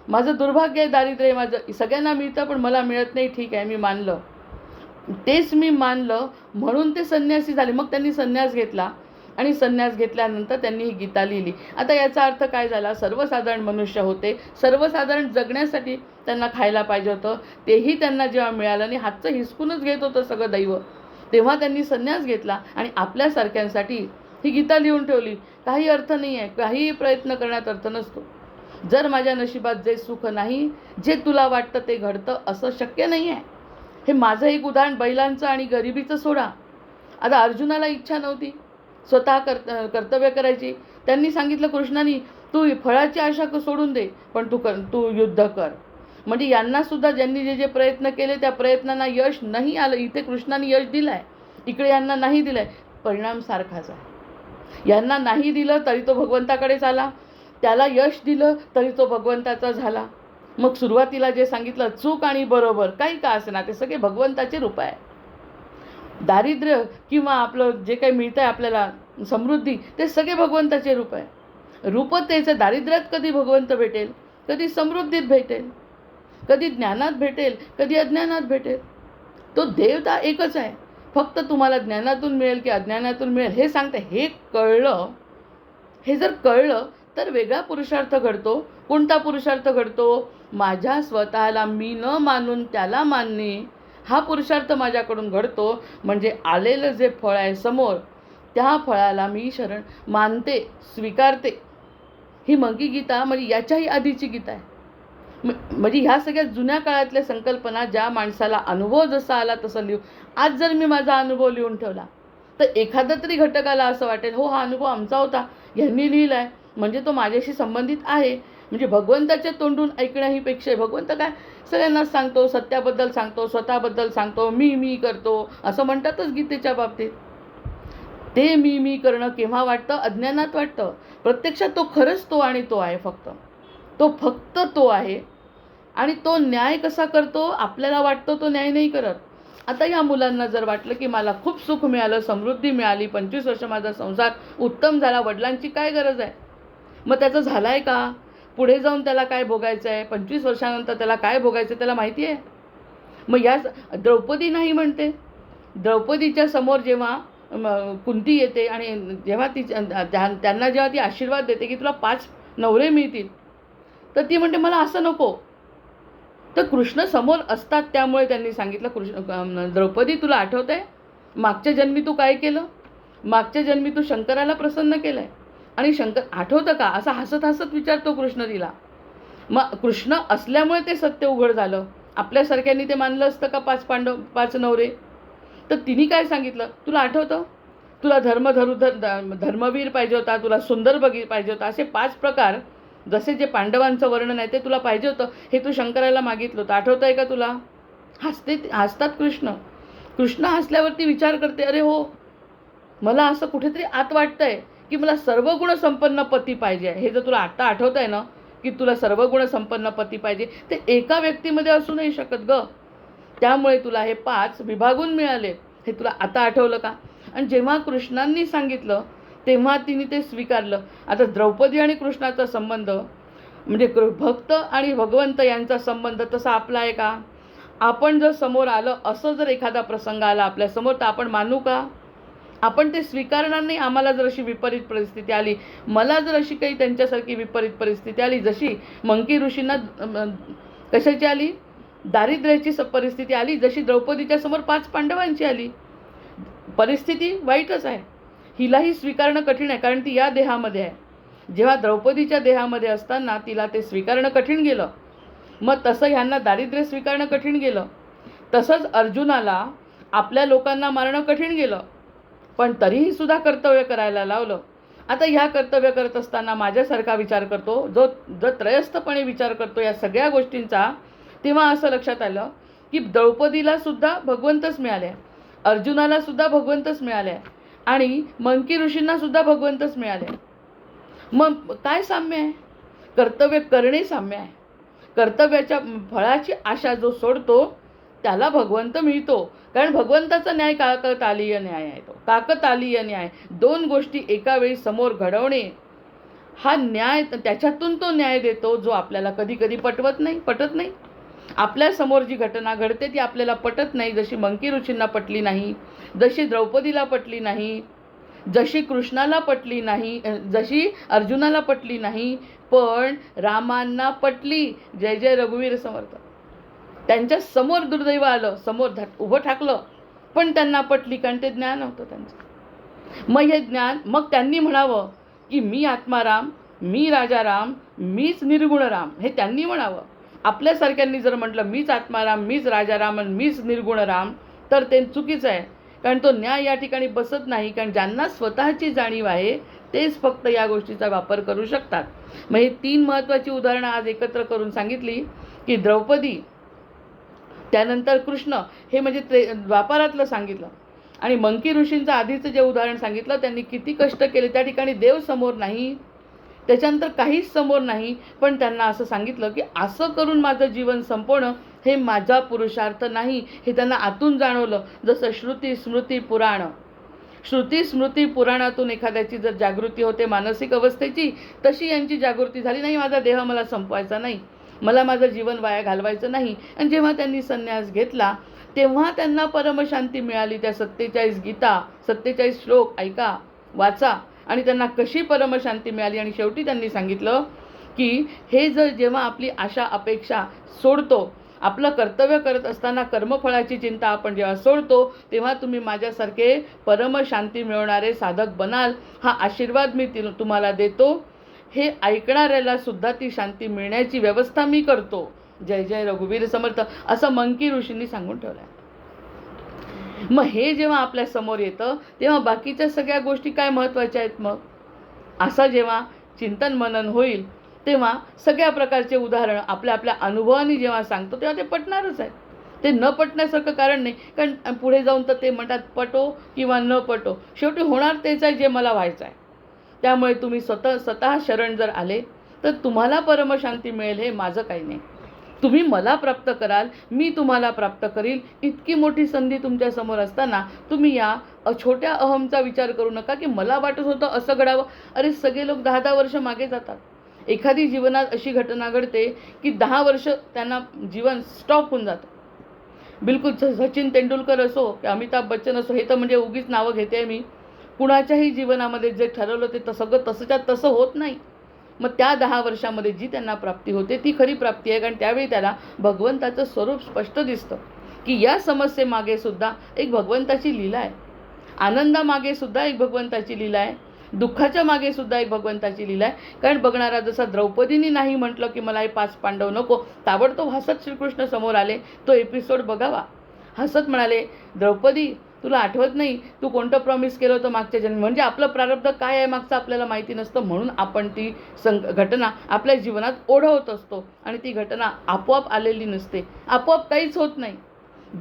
माझं दुर्भाग्य आहे. दारिद्र्य हे माझं. सगळ्यांना मिळतं पण मला मिळत नाही. ठीक आहे, मी मानलं. तेच मी मानलं म्हणून ते संन्यासी झाले. मग त्यांनी संन्यास घेतला आणि संन्यास घेतल्यानंतर त्यांनी ही गीता लिहिली. आता याचा अर्थ काय झाला? सर्वसाधारण मनुष्य होते. सर्वसाधारण जगण्यासाठी त्यांना खायला पाहिजे होतं. तेही त्यांना जेव्हा मिळालं आणि हातचं हिसकूनच घेत होतं सगळं दैव, तेव्हा त्यांनी संन्यास घेतला आणि आपल्यासारख्यांसाठी ही गीता लिहून ठेवली. काही अर्थ नाही आहे. काहीही प्रयत्न करण्यात अर्थ नसतो. जर माझ्या नशिबात जे सुख नाही, जे तुला वाटतं ते घडतं, असं शक्य नाही आहे. हे माझं एक उदाहरण बैलांचं आणि गरिबीचं सोडा. आता अर्जुनाला इच्छा नव्हती स्वतः कर्तव्य करायची. त्यांनी सांगितलं कृष्णानी, तू फळाची आशा सोडून दे, पण तू युद्ध कर. म्हणजे यांना सुद्धा ज्यांनी जे जे प्रयत्न केले त्या प्रयत्नांना यश नाही आलं. इथे कृष्णाने यश दिलं आहे, इकडे यांना नाही दिलं आहे. परिणाम सारखाच आहे. यांना नाही दिलं तरी तो भगवंताकडेच आला, त्याला यश दिलं तरी तो भगवंताचा झाला. मग सुरुवातीला जे सांगितलं चूक आणि बरोबर काही का असेना, ते सगळे भगवंताचे रूप आहे. दारिद्र्य किंवा आपलं जे काही मिळतं आहे आपल्याला समृद्धी, ते सगळे भगवंताचे रूप आहे. रूप तेच आहे. दारिद्र्यात कधी भगवंत भेटेल, कधी समृद्धीत भेटेल, कधी ज्ञानात भेटेल, कधी अज्ञानात भेटेल. तो देवता एकच आहे. फक्त तुम्हाला ज्ञानातून मिळेल की अज्ञानातून मिळेल हे सांगते. हे जर कळलं तर वेगळा पुरुषार्थ घडतो. कोणता पुरुषार्थ घडतो? माझ्या स्वतःला मी न मानून त्याला मानणे, हा पुरुषार्थ माझ्याकडून घडतो. म्हणजे आलेलं जे फळ आहे समोर, त्या फळाला मी शरण मानते, स्वीकारते. ही मंकी गीता म्हणजे याच्याही आधीची गीता आहे. म्हणजे ह्या सगळ्या जुन्या काळातल्या संकल्पना, ज्या माणसाला अनुभव जसा आला तसं लिहू. आज जर मी माझा अनुभव लिहून ठेवला तर एखादा तरी घटकाला असं वाटेल, हो हा अनुभव आमचा होता, ह्यांनी लिहिला आहे म्हणजे तो माझ्याशी संबंधित आहे. म्हणजे भगवंताच्या तोंडून ऐकण्याही पेक्षा भगवंत काय सगळ्यांनाच सांगतो, सत्याबद्दल सांगतो, स्वतःबद्दल सांगतो, मी करतो असं म्हणतातच गीतेच्या बाबतीत. ते मी करणं केव्हा वाटतं? अज्ञानात वाटतं. प्रत्यक्षात तो खरंच तो आणि तो आहे. तो फक्त तो आहे. आणि तो न्याय कसा करतो? आपल्याला वाटतं तो न्याय नाही करत. आता या मुलांना जर वाटलं की मला खूप सुख मिळालं, समृद्धी मिळाली, 25 वर्ष माझा संसार उत्तम झाला, वडिलांची काय गरज आहे? मग त्याचं झालं आहे का? पुढे जाऊन त्याला काय भोगायचं आहे? 25 वर्षानंतर त्याला काय भोगायचं त्याला माहिती आहे? मग या द्रौपदी नाही म्हणते. द्रौपदीच्या समोर जेव्हा कुंती येते आणि जेव्हा त्यांना जेव्हा ती आशीर्वाद देते की तुला 5 नवरे मिळतील, तर ती म्हणते मला असं नको. तर कृष्ण समोर असतात त्यामुळे त्यांनी सांगितलं, द्रौपदी तुला आठवतंय मागच्या जन्मी तू काय केलं? मागच्या जन्मी तू शंकराला प्रसन्न केलं आहे. आणि शंकर आठवतं का? असा हसत हसत विचारतो कृष्ण तिला. मग कृष्ण असल्यामुळे ते सत्य उघड झालं. आपल्यासारख्यांनी ते मानलं असतं का 5 नवरे? तर तिने काय सांगितलं, तुला आठवतं, तुला धर्मवीर पाहिजे होता, तुला सुंदर पाहिजे होता, असे 5 प्रकार जसे जे पांडवांचं वर्णन आहे ते तुला पाहिजे होतं, हे तू शंकराला मागितलं होतं, आठवतं आहे का तुला? हसतात कृष्ण. कृष्ण हसल्यावरती विचार करते, अरे हो, मला असं कुठेतरी आत वाटतंय की मला सर्व गुण संपन्न पती पाहिजे. हे जर तुला आता आठवत आहे ना की तुला सर्व गुण संपन्न पती पाहिजे, ते एका व्यक्तीमध्ये असू नाही शकत ग. त्यामुळे तुला हे 5 विभागून मिळाले. हे तुला आता आठवलं का? आणि जेव्हा कृष्णांनी सांगितलं तेव्हा तिने ते स्वीकारलं. आता द्रौपदी आणि कृष्णाचा संबंध म्हणजे भक्त आणि भगवंत यांचा संबंध तसा आपला आहे का? आपण जर समोर आलं, असं जर एखादा प्रसंग आला आपल्यासमोर, तर आपण मानू का? आपण ते स्वीकारणार नाही. आम्हाला जर अशी विपरीत परिस्थिती आली, मला जर अशी काही त्यांच्यासारखी विपरीत परिस्थिती आली, जशी मंकी ऋषींना कशाची आली, दारिद्र्याची परिस्थिती आली, जशी द्रौपदीच्या समोर 5 पांडवांची आली. परिस्थिती वाईटच आहे, हिलाही स्वीकारणं कठीण आहे, कारण ती या देहामध्ये आहे. जेव्हा द्रौपदीच्या देहामध्ये असताना तिला ते स्वीकारणं कठीण गेलं, मग तसं ह्यांना दारिद्र्य स्वीकारणं कठीण गेलं. तसंच अर्जुनाला आपल्या लोकांना मारणं कठीण गेलं, पण तरीही सुद्धा कर्तव्य करायला लावलं. आता ह्या कर्तव्य करत असताना माझ्यासारखा विचार करतो, जो त्रयस्थपणे विचार करतो या सगळ्या गोष्टींचा, तेव्हा असं लक्षात आलं की द्रौपदीला सुद्धा भगवंतच मिळाले, अर्जुनाला सुद्धा भगवंतच मिळाले आणि मंकी ऋषींना सुद्धा भगवंतच मिळाले. मग काय साम्य आहे? कर्तव्य करणे साम्य आहे. कर्तव्याच्या फळाची आशा जो सोडतो त्याला भगवंत मिळतो, कारण भगवंताचा न्याय काकतालीय न्याय आहे. तो काकतालीय न्याय, 2 गोष्टी एका वेळी समोर घडवणे हा न्याय, त्याच्यातून तो न्याय देतो जो आपल्याला कधी कधी पटत नाही. आपल्या समोर जी घटना घडते ती आपल्याला पटत नाही, जशी मंकी ऋषींना पटली नाही, जशी द्रौपदीला पटली नाही, जशी कृष्णाला पटली नाही, जशी अर्जुनाला पटली नाही, पण रामांना पटली. जय जय रघुवीर समर्थ. त्यांच्या समोर दुर्दैव आलं, समोर उभं ठाकलं, पण त्यांना पटली, कारण ते ज्ञान होतं त्यांचं. मग हे ज्ञान, मग त्यांनी म्हणावं की मी आत्माराम, मी राजाराम, मीच निर्गुण राम, हे त्यांनी म्हणावं. आपल्यासारख्यांनी जर म्हटलं मीच आत्माराम, मीच राजाराम आणि मीच निर्गुण राम, तर ते चुकीचं आहे, कारण तो न्याय या ठिकाणी बसत नाही. कारण ज्यांना स्वतःची जाणीव आहे तेच फक्त या गोष्टीचा वापर करू शकतात. मग हे 3 महत्त्वाची उदाहरणं आज एकत्र करून सांगितली की द्रौपदी, त्यानंतर कृष्ण, हे म्हणजे द्वापारातलं सांगितलं, आणि मंकी ऋषींचं आधीचं जे उदाहरण सांगितलं, त्यांनी किती कष्ट केले, त्या ठिकाणी देव समोर नाही, त्याच्यानंतर काहीच समोर नाही, पण त्यांना असं सांगितलं की असं करून माझं जीवन संपवणं हे माझा पुरुषार्थ नाही, हे त्यांना आतून जाणवलं. जसं श्रुती स्मृती पुराणातून एखाद्याची जर जागृती होते मानसिक अवस्थेची, तशी यांची जागृती झाली. नाही, माझा देह मला संपवायचा नाही, मला माझं जीवन वाया घालवायचं नाही. आणि जेव्हा त्यांनी संन्यास घेतला तेव्हा त्यांना परमशांती मिळाली. त्या 47 श्लोक ऐका, वाचा, आणि त्यांना कशी परमशांती मिळाली. आणि शेवटी त्यांनी सांगितलं की हे जेव्हा आपली आशा अपेक्षा सोडतो, आपलं कर्तव्य करत असताना कर्मफळाची चिंता आपण जेव्हा सोडतो, तेव्हा तुम्ही माझ्यासारखे परमशांती मिळवणारे साधक बनाल, हा आशीर्वाद मी तुम्हाला देतो. हे ऐकणाऱ्याला सुद्धा ती शांती मिळण्याची व्यवस्था मी करतो. जय जय रघुवीर समर्थ, असं मंकी ऋषींनी सांगून ठेवलं आहे. मग हे जेव्हा आपल्या समोर येतं तेव्हा बाकीच्या सगळ्या गोष्टी काय महत्त्वाच्या आहेत? मग असं जेव्हा चिंतन मनन होईल तेव्हा सगळ्या प्रकारचे उदाहरणं आपल्या आपल्या अनुभवाने जेव्हा सांगतो तेव्हा ते पटणारच आहे. ते न पटण्यासारखं कारण नाही, कारण पुढे जाऊन तर ते म्हणतात पटो किंवा न पटो, शेवटी होणार तेच आहे जे मला व्हायचं आहे. त्यामुळे तुम्ही स्वतः शरण जर आले तर तुम्हाला परमशांती मिळेल, हे माझं काही नाही. तुम्ही मला प्राप्त कराल, मी तुम्हाला प्राप्त करील. इतकी मोठी संधी तुमच्यासमोर असताना तुम्ही या छोट्या अहमचा विचार करू नका की मला वाटत होतं असं घडावं. अरे सगळे लोक 10-10 वर्ष मागे जातात. एखादी जीवनात अशी घटना घडते की 10 वर्ष त्यांना जीवन स्टॉप होऊन जातं. बिलकुल सचिन तेंडुलकर असो की अमिताभ बच्चन असो, हे तर म्हणजे उगीच नावं घेते आहे मी, कुणाच्याही जीवनामध्ये जे ठरवलं ते सगळं तसंच्या तसं होत नाही. मग त्या 10 वर्षामध्ये जी त्यांना प्राप्ती होते ती खरी प्राप्ती आहे, कारण त्यावेळी त्याला भगवंताचं स्वरूप स्पष्ट दिसतं की या समस्येमागे सुद्धा एक भगवंताची लीला आहे, आनंदामागे सुद्धा एक भगवंताची लीला आहे, दुःखाच्या मागे सुद्धा एक भगवंताची लीला आहे. कारण बघणारा जसा द्रौपदीने नाही म्हटलं की मला हे 5 पांडव नको, ताबडतोब हसत श्रीकृष्ण समोर आले. तो एपिसोड बघावा. हसत म्हणाले, द्रौपदी तुला आठवत नाही तू कोणतं प्रॉमिस केलं होतं मागच्या जन्मी. म्हणजे आपलं प्रारब्ध काय आहे मागचं आपल्याला माहिती नसतं, म्हणून आपण ती घटना आपल्या जीवनात ओढवत असतो आणि ती घटना आपोआप आलेली नसते. आपोआप काहीच होत नाही.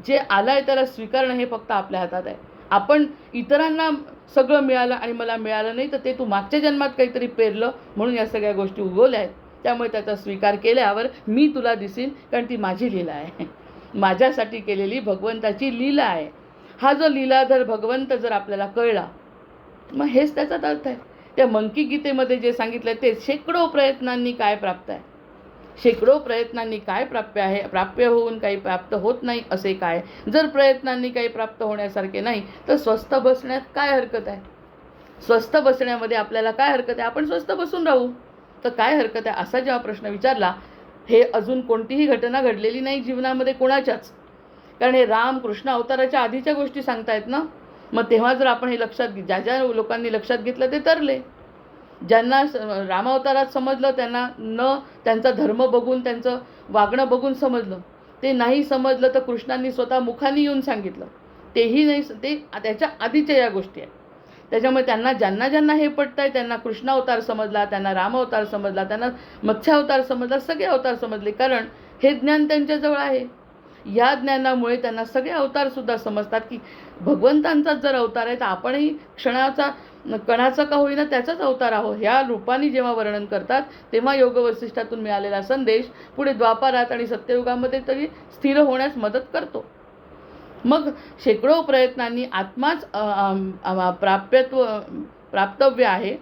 जे आलं आहे त्याला स्वीकारणं हे फक्त आपल्या हातात आहे. आपण इतरांना सगळं मिळालं आणि मला मिळालं नाही, तर ते तू मागच्या जन्मात काहीतरी पेरलं म्हणून या सगळ्या गोष्टी उगवल्या आहेत. त्यामुळे त्याचा स्वीकार केल्यावर मी तुला दिसीन, कारण ती माझी लीला आहे, माझ्यासाठी केलेली भगवंताची लीला आहे. हा जो लीलाधर भगवंत जर आपल्याला कळला, मग हेच त्याचा अर्थ आहे. त्या मंकी गीतेमध्ये जे सांगितलं ते शेकडो प्रयत्नांनी काय प्राप्त आहे, शेकडो प्रयत्नांनी काय प्राप्य होऊन काही प्राप्त होत नाही असे काय. जर प्रयत्नांनी काही प्राप्त होण्यासारखे नाही तर स्वस्थ बसण्यात काय हरकत आहे. स्वस्थ बसण्यामध्ये आपल्याला काय हरकत आहे, आपण स्वस्थ बसून राहू तर काय हरकत आहे, असा जेव्हा प्रश्न विचारला. हे अजून कोणतीही घटना घडलेली नाही जीवनामध्ये कोणाच्याच, कारण हे राम कृष्ण अवताराच्या आधीच्या गोष्टी सांगतायत ना. मग तेव्हा जर आपण हे लक्षात ज्या ज्या लोकांनी लक्षात घेतलं ते तरले. ज्यांना रामावतारात समजलं त्यांचा धर्म बघून त्यांचं वागणं बघून समजलं. ते नाही समजलं तर कृष्णांनी स्वतः मुखाने येऊन सांगितलं, तेही नाही. ते त्याच्या आधीच्या या गोष्टी आहेत. त्याच्यामुळे ज्यांना हे पटतंय त्यांना कृष्णावतार समजला, त्यांना रामावतार समजला, त्यांना मत्स्यावतार समजला, सगळे अवतार समजले, कारण हे ज्ञान त्यांच्याजवळ आहे. या ज्ञानामुळे त्यांना सगळे अवतारसुद्धा समजतात की भगवंतांचाच जर अवतार आहे तर आपणही कणाचा का होईना त्याचाच अवतार आहोत. ह्या रूपाने जेव्हा वर्णन करतात तेव्हा योग वसिष्ठातून मिळालेला संदेश पुढे द्वापारात आणि सत्ययुगामध्ये तरी स्थिर होण्यास मदत करतो. मग शेकडो प्रयत्नांनी आत्माच प्राप्तव्य आहे.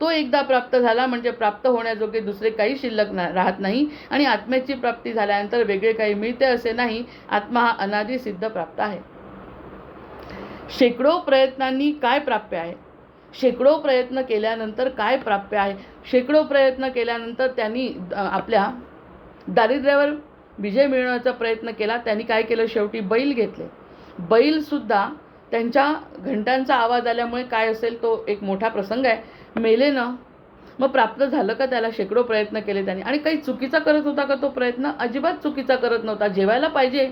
तो एकदा प्राप्त झाला म्हणजे प्राप्त होण्याजोगे दुसरे काही शिल्लक राहत नाही. आणि आत्म्याची प्राप्ती झाल्यानंतर वेगळे काही मिळते असे नाही. आत्मा हा अनादी सिद्ध प्राप्त आहे. शेकडो प्रयत्नांनी काय प्राप्य आहे, शेकडो प्रयत्न केल्यानंतर काय प्राप्य आहे. शेकडो प्रयत्न केल्यानंतर त्यांनी आपल्या दारिद्र्यावर विजय मिळवण्याचा प्रयत्न केला. त्यांनी काय केलं, शेवटी बैल घेतले. बैलसुद्धा त्यांच्या घंटांचा आवाज आल्यामुळे काय असेल तो एक मोठा प्रसंग आहे, मेले ना. मग प्राप्त झालं का त्याला, शेकडो प्रयत्न केले त्यांनी. आणि काही चुकीचा करत होता का तो प्रयत्न, अजिबात चुकीचा करत नव्हता. जेवायला पाहिजे,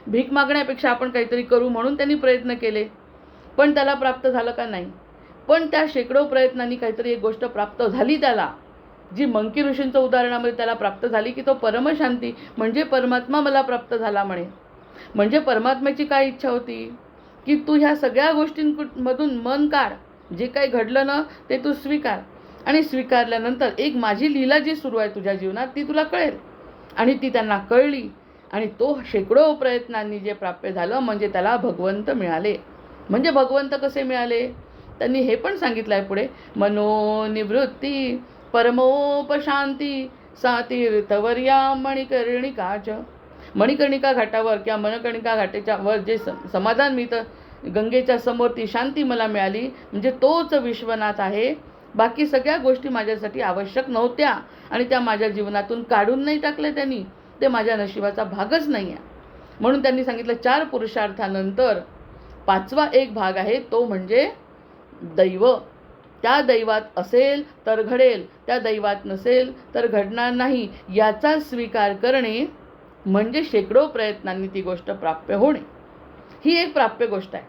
भीक मागण्यापेक्षा आपण काहीतरी करू म्हणून त्यांनी प्रयत्न केले, पण त्याला प्राप्त झालं का, नाही. पण त्या शेकडो प्रयत्नांनी काहीतरी एक गोष्ट प्राप्त झाली त्याला, जी मंकी ऋषींचं उदाहरणामध्ये त्याला प्राप्त झाली की तो परमशांती म्हणजे परमात्मा मला प्राप्त झाला म्हणे. म्हणजे परमात्म्याची काय इच्छा होती की तू ह्या सगळ्या गोष्टींमधून मन काढ, जे काही घडलं ना ते तू स्वीकार, आणि स्वीकारल्यानंतर एक माझी लीला जी सुरू आहे तुझ्या जीवनात ती तुला कळेल. आणि ती त्यांना कळली आणि तो शेकडो प्रयत्नांनी जे प्राप्य झालं म्हणजे त्याला भगवंत मिळाले. म्हणजे भगवंत कसे मिळाले त्यांनी हे पण सांगितलं आहे पुढे. मनोनिवृत्ती परमोपशांती सा तीर्थवर्या मणिकर्णिकाच. मणिकर्णिका घाटावर किंवा मनकर्णिका घाटाच्या वर जे समाधान मिळतं, गंगेच्या समोर ती शांती मला मिळाली, म्हणजे तोच विश्वनाथ आहे. बाकी सगळ्या गोष्टी माझ्यासाठी आवश्यक नव्हत्या आणि त्या माझ्या जीवनातून काढून नाही टाकले त्यांनी, ते माझ्या नशिबाचा भागच नाही आहे. म्हणून त्यांनी सांगितलं 4 पुरुषार्थानंतर 5वा एक भाग आहे तो म्हणजे दैव. त्या दैवात असेल तर घडेल, त्या दैवात नसेल तर घडणार नाही, याचा स्वीकार करणे म्हणजे शेकडो प्रयत्नांनी ती गोष्ट प्राप्य होणे. ही एक प्राप्य गोष्ट आहे.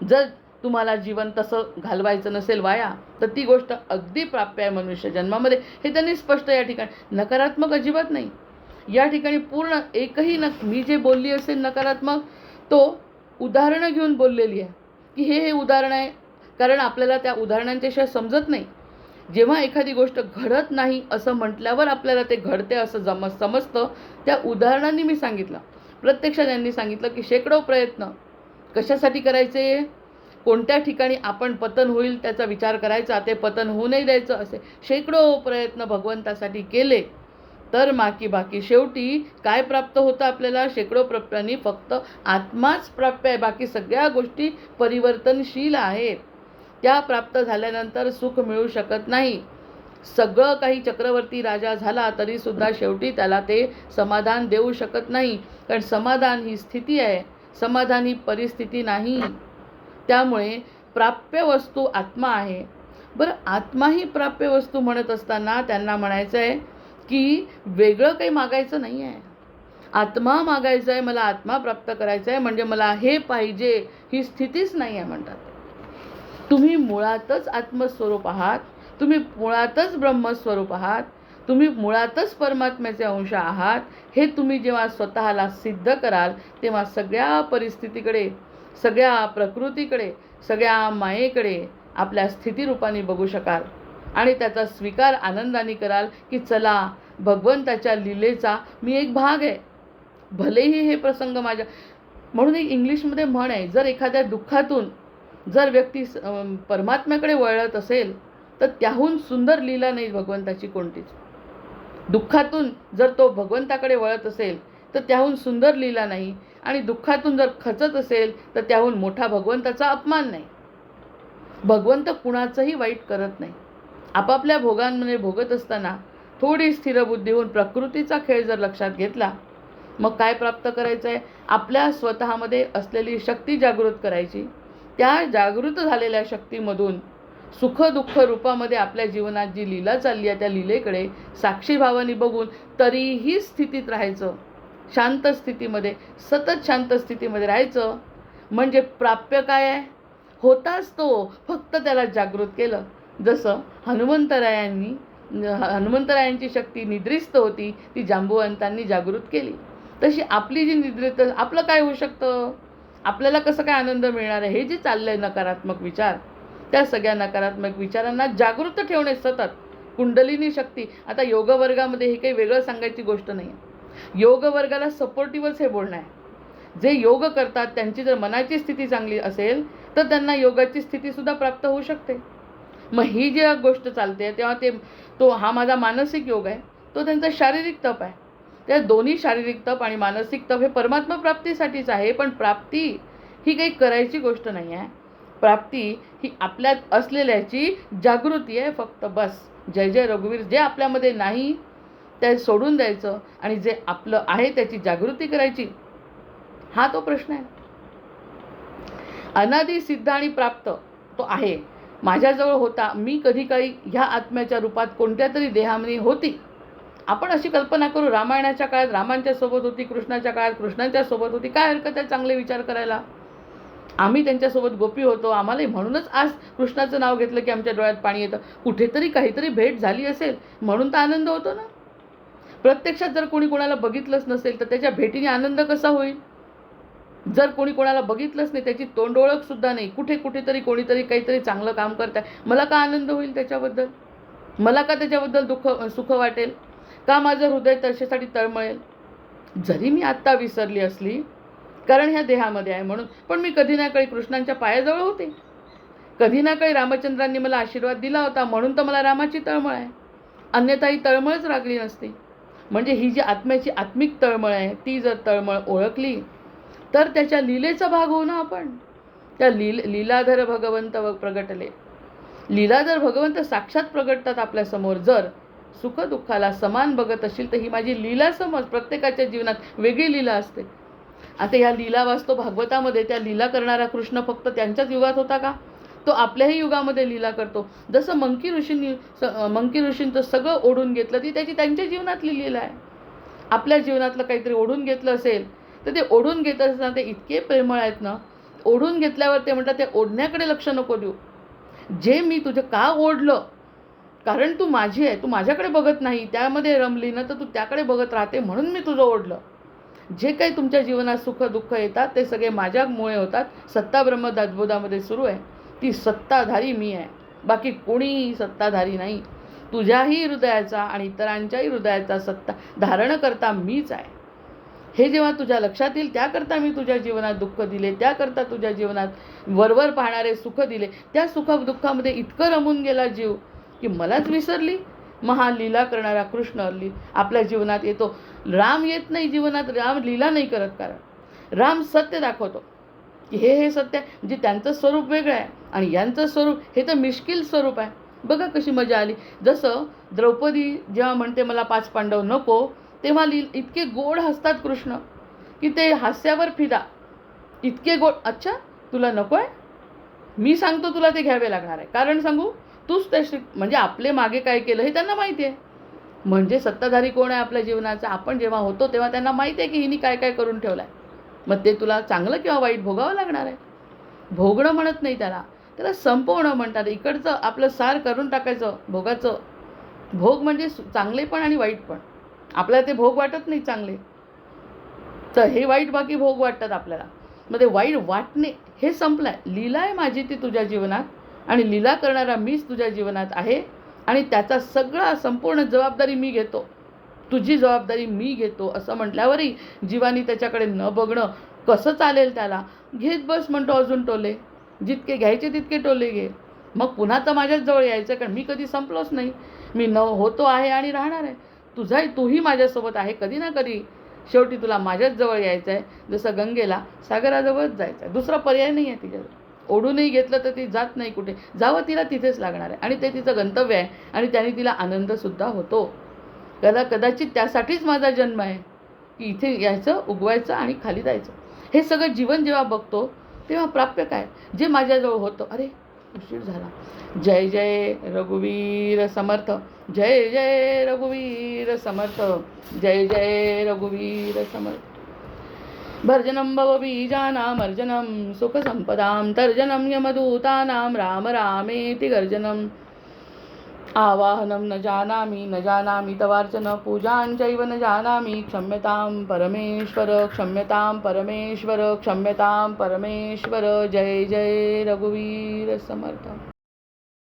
जर तुम्हाला जीवन तसं घालवायचं नसेल वाया, तर ती गोष्ट अगदी प्राप्य आहे मनुष्य जन्मामध्ये. हे त्यांनी स्पष्ट या ठिकाणी, नकारात्मक अजिबात नाही या ठिकाणी. पूर्ण एकही मी जे बोलली असेल नकारात्मक, तो उदाहरणं घेऊन बोललेली आहे की हे उदाहरण आहे, कारण आपल्याला त्या उदाहरणांच्याशिवाय समजत नाही. जेव्हा एखादी गोष्ट घडत नाही असं म्हटल्यावर आपल्याला ते घडते असं समजतं. त्या उदाहरणांनी मी सांगितलं. प्रत्यक्षात त्यांनी सांगितलं की शेकडो प्रयत्न कशासाठी करायचे, कोणत्या ठिकाणी आपण पतन होईल त्याचा विचार करायचा, ते पतन होऊ नाही द्यायचं, असे शेकडो प्रयत्न भगवंतासाठी केले तर बाकी शेवटी काय प्राप्त होतं आपल्याला. शेकडो प्रयत्नांनी फक्त आत्माच प्राप्य आहे, बाकी सगळ्या गोष्टी परिवर्तनशील आहेत. त्या प्राप्त झाल्यानंतर सुख मिळू शकत नाही. सगळं काही चक्रवर्ती राजा झाला तरीसुद्धा शेवटी त्याला ते समाधान देऊ शकत नाही, कारण समाधान ही स्थिती आहे, समाधान ही परिस्थिती नाही. त्यामुळे प्राप्य वस्तू आत्मा आहे. बरं, आत्मा ही प्राप्य वस्तू म्हणत असताना त्यांना म्हणायचं आहे की वेगळं काही मागायचं नाही आहे. आत्मा मागायचा आहे, मला आत्मा प्राप्त करायचा आहे, म्हणजे मला हे पाहिजे ही स्थितीच नाही आहे म्हणतात. तुम्ही मुळातच आत्मस्वरूप आहात, तुम्ही मुळातच ब्रह्मस्वरूप आहात, तुम्ही मुळातच परमात्म्याचे अंश आहात. हे तुम्ही जेव्हा स्वतःला सिद्ध कराल तेव्हा सगळ्या परिस्थितीकडे, सगळ्या प्रकृतीकडे, सगळ्या मायेकडे आपल्या स्थितीरूपाने बघू शकाल आणि त्याचा स्वीकार आनंदाने कराल की चला, भगवंताच्या लीलेचा मी एक भाग आहे. भलेही हे प्रसंग माझ्या, म्हणून एक इंग्लिशमध्ये म्हण आहे, जर एखाद्या दुःखातून जर व्यक्ती परमात्म्याकडे वळत असेल तर त्याहून सुंदर लीला नाही भगवंताची कोणतीच. दुःखातून जर तो भगवंताकडे वळत असेल तर त्याहून सुंदर लीला नाही, आणि दुःखातून जर खचत असेल तर त्याहून मोठा भगवंताचा अपमान नाही. भगवंत कुणाचंही वाईट करत नाही. आपापल्या भोगांमध्ये भोगत असताना थोडी स्थिरबुद्धी होऊन प्रकृतीचा खेळ जर लक्षात घेतला, मग काय प्राप्त करायचं आहे? आपल्या स्वतःमध्ये असलेली शक्ती जागृत करायची. त्या जागृत झालेल्या शक्तीमधून सुख दुःख रूपामध्ये आपल्या जीवनात जी लीला चालली आहे त्या लीलेकडे साक्षीभावाने बघून तरीही स्थितीत राहायचं, शांत स्थितीमध्ये, सतत शांत स्थितीमध्ये राहायचं. म्हणजे प्राप्य काय आहे? होताच तो, फक्त त्याला जागृत केलं. जसं हनुमंतरायांची शक्ती निद्रिस्त होती, ती जांबुवंतांनी जागृत केली. तशी आपली जी निद्रित, आपलं काय होऊ शकतं? आपल्याला कसं काय आनंद मिळणार आहे? हे जे चाललं आहे नकारात्मक विचार, त्या सगळ्या नकारात्मक विचारांना जागृत ठेवणे सतत कुंडलिनी शक्ती. आता योगवर्गामध्ये हे काही वेगळं सांगायची गोष्ट नाही आहे. योगवर्गाला सपोर्टिव्हच हे बोलणं आहे. जे योग करतात त्यांची जर मनाची स्थिती चांगली असेल तर त्यांना योगाची स्थितीसुद्धा प्राप्त होऊ शकते. मग ही जी गोष्ट चालते तेव्हा हा माझा मानसिक योग आहे, तो त्यांचा शारीरिक तप आहे. त्या दोन्ही शारीरिक तप आणि मानसिक तप हे परमात्मा प्राप्तीसाठीच आहे. पण प्राप्ती ही काही करायची गोष्ट नाही आहे. प्राप्ती ही आपल्यात असलेल्याची जागृती आहे फक्त, बस. जय जय रघुवीर. जे आपल्यामध्ये नाही ते सोडून द्यायचं आणि जे आपलं आहे त्याची जागृती करायची, हा तो प्रश्न आहे. अनादी सिद्ध आणि प्राप्त तो आहे. माझ्याजवळ होता, मी कधी काही ह्या आत्म्याच्या रूपात कोणत्या तरी देहामध्ये होती. आपण अशी कल्पना करू, रामायणाच्या काळात रामांच्या सोबत होती, कृष्णाच्या काळात कृष्णांच्या सोबत होती. काय हरकत आहे चांगले विचार करायला? आम्ही त्यांच्यासोबत गोपी होतो, आम्हाला म्हणूनच आज कृष्णाचं नाव घेतलं की आमच्या डोळ्यात पाणी येतं. कुठेतरी काहीतरी भेट झाली असेल म्हणून तर आनंद होतो ना. प्रत्यक्षात जर कोणी कोणाला बघितलंच नसेल तर त्याच्या भेटीने आनंद कसा होईल? जर कोणी कोणाला बघितलंच नाही, त्याची तोंड ओळख सुद्धा नाही, कुठेतरी कोणीतरी काहीतरी चांगलं काम करत आहे, मला का आनंद होईल त्याच्याबद्दल? मला का त्याच्याबद्दल सुख वाटेल? का माझं हृदय त्याच्यासाठी तळमळेल? जरी मी आत्ता विसरली असली, कारण ह्या देहामध्ये आहे म्हणून, पण मी कधी ना कधी कृष्णांच्या पायाजवळ होते. कधी ना कधी रामचंद्रांनी मला आशीर्वाद दिला होता म्हणून तर मला रामाची तळमळ आहे. अन्यथा ही तळमळच लागली नसती. म्हणजे ही जी आत्म्याची आत्मिक तळमळ आहे, ती जर तळमळ ओळखली तर त्याच्या लीलेचा भाग होऊ ना आपण. त्या लीलाधर भगवंत प्रगटले. लीलाधर भगवंत साक्षात प्रगटतात आपल्यासमोर. जर सुख दुःखाला समान बघत असेल तर ही माझी लीला समज. प्रत्येकाच्या जीवनात वेगळी लीला असते. आता ह्या लीला वाचतो भागवतामध्ये, त्या लीला करणारा कृष्ण फक्त त्यांच्याच युगात होता का? तो आपल्याही युगामध्ये लीला करतो. जसं मंकी ऋषींचं सगळं ओढून घेतलं, ती त्यांच्या जीवनातली लीला आहे. आपल्या जीवनातलं काहीतरी ओढून घेतलं असेल तर ते ओढून घेत असताना ते इतके प्रेमळ आहेत ना, ओढून घेतल्यावर ते म्हणतात ते ओढण्याकडे लक्ष नको देऊ. जे मी तुझं का ओढलं, कारण तू माझी आहे, तू माझ्याकडे बघत नाही, त्यामध्ये रमली ना तर तू त्याकडे बघत राहते म्हणून मी तुझं ओढलं. जे काही तुमच्या जीवनात सुख दुःख येतात ते सगळे माझ्यामुळे होतात. सत्ता ब्रह्म दासबोधामध्ये सुरू आहे, ती सत्ताधारी मी आहे, बाकी कोणीही सत्ताधारी नाही. तुझ्याही हृदयाचा आणि इतरांच्याही हृदयाचा सत्ता धारण करता मीच आहे. हे जेव्हा तुझ्या लक्षात येईल, त्याकरता मी तुझ्या जीवनात दुःख दिले, त्याकरता तुझ्या जीवनात वरवर पाहणारे सुख दिले. त्या सुख दुःखामध्ये इतकं रमून गेला जीव की मलाच विसरली. लीला करणारा कृष्ण आपल्या जीवनात येतो. राम येत नाही जीवनात, राम लीला नाही करत, कारण राम सत्य दाखवतो की हे सत्य आहे. म्हणजे त्यांचं स्वरूप वेगळं आहे आणि यांचं स्वरूप हे तर मिश्किल स्वरूप आहे. बघा कशी मजा आली. जसं द्रौपदी जेव्हा म्हणते मला 5 पांडव नको, तेव्हा इतके गोड हसतात कृष्ण की ते हास्यावर फिदा. इतके गोड. अच्छा तुला नको आहे, मी सांगतो तुला ते घ्यावे लागणार आहे. कारण सांगू, तूच ते म्हणजे आपले मागे काय केलं हे त्यांना माहिती आहे. म्हणजे सत्ताधारी कोण आहे आपल्या जीवनाचा? आपण जेव्हा होतो तेव्हा त्यांना माहिती आहे की हिने काय काय करून ठेवलं आहे. मग ते तुला चांगलं किंवा वाईट भोगावं लागणार आहे. भोगणं म्हणत नाही त्याला, त्याला संपवणं म्हणतात. इकडचं आपलं सार करून टाकायचं भोगाचं. भोग म्हणजे चांगले पण आणि वाईट पण. आपल्याला ते भोग वाटत नाही चांगले, तर हे वाईट बाकी भोग वाटतात आपल्याला. मग ते वाईट वाटणे हे संपलं आहे. लीला आहे माझी ती तुझ्या जीवनात आणि लीला करणारा मीच तुझ्या जीवनात आहे आणि त्याचा सगळा संपूर्ण जबाबदारी मी घेतो. तुझी जबाबदारी मी घेतो असं म्हटल्यावरही जीवानी त्याच्याकडे न बघणं कसं चालेल त्याला? घेत बस म्हणतो अजून टोले, जितके घ्यायचे तितके टोले घे. मग पुन्हा तर माझ्याच जवळ यायचं, कारण मी कधी संपलोच नाही. मी होतो आहे आणि राहणार आहे. तूही माझ्यासोबत आहे कधी ना कधी. शेवटी तुला माझ्याच जवळ यायचं आहे. जसं गंगेला सागराजवळच जायचं आहे, दुसरा पर्याय नाही आहे तिच्याजवळ. ओढूनही घेतलं तर ती जात नाही कुठे. जावं तिला तिथेच लागणार आहे आणि ते तिचं गंतव्य आहे आणि त्याने तिला आनंदसुद्धा होतो. कदाचित त्यासाठीच माझा जन्म आहे की इथे यायचं, उगवायचं आणि खाली जायचं. हे सगळं जीवन जेव्हा बघतो तेव्हा प्राप्य काय? जे माझ्याजवळ होतं. अरे उशीर झाला. जय जय रघुवीर समर्थ, जय जय रघुवीर समर्थ, जय जय रघुवीर समर्थ. भर्जनं भवबीजानामर्जनं सुखसंपदां तर्जनं यमदूतानां राम रामेति गर्जनम्. आवाहनं न जानामि तवार्चन पूजां चैव न जानामि. क्षम्यतां परमेश्वर, क्षम्यतां परमेश्वर, क्षम्यतां परमेश्वर. जय जय रघुवीर समर्थ.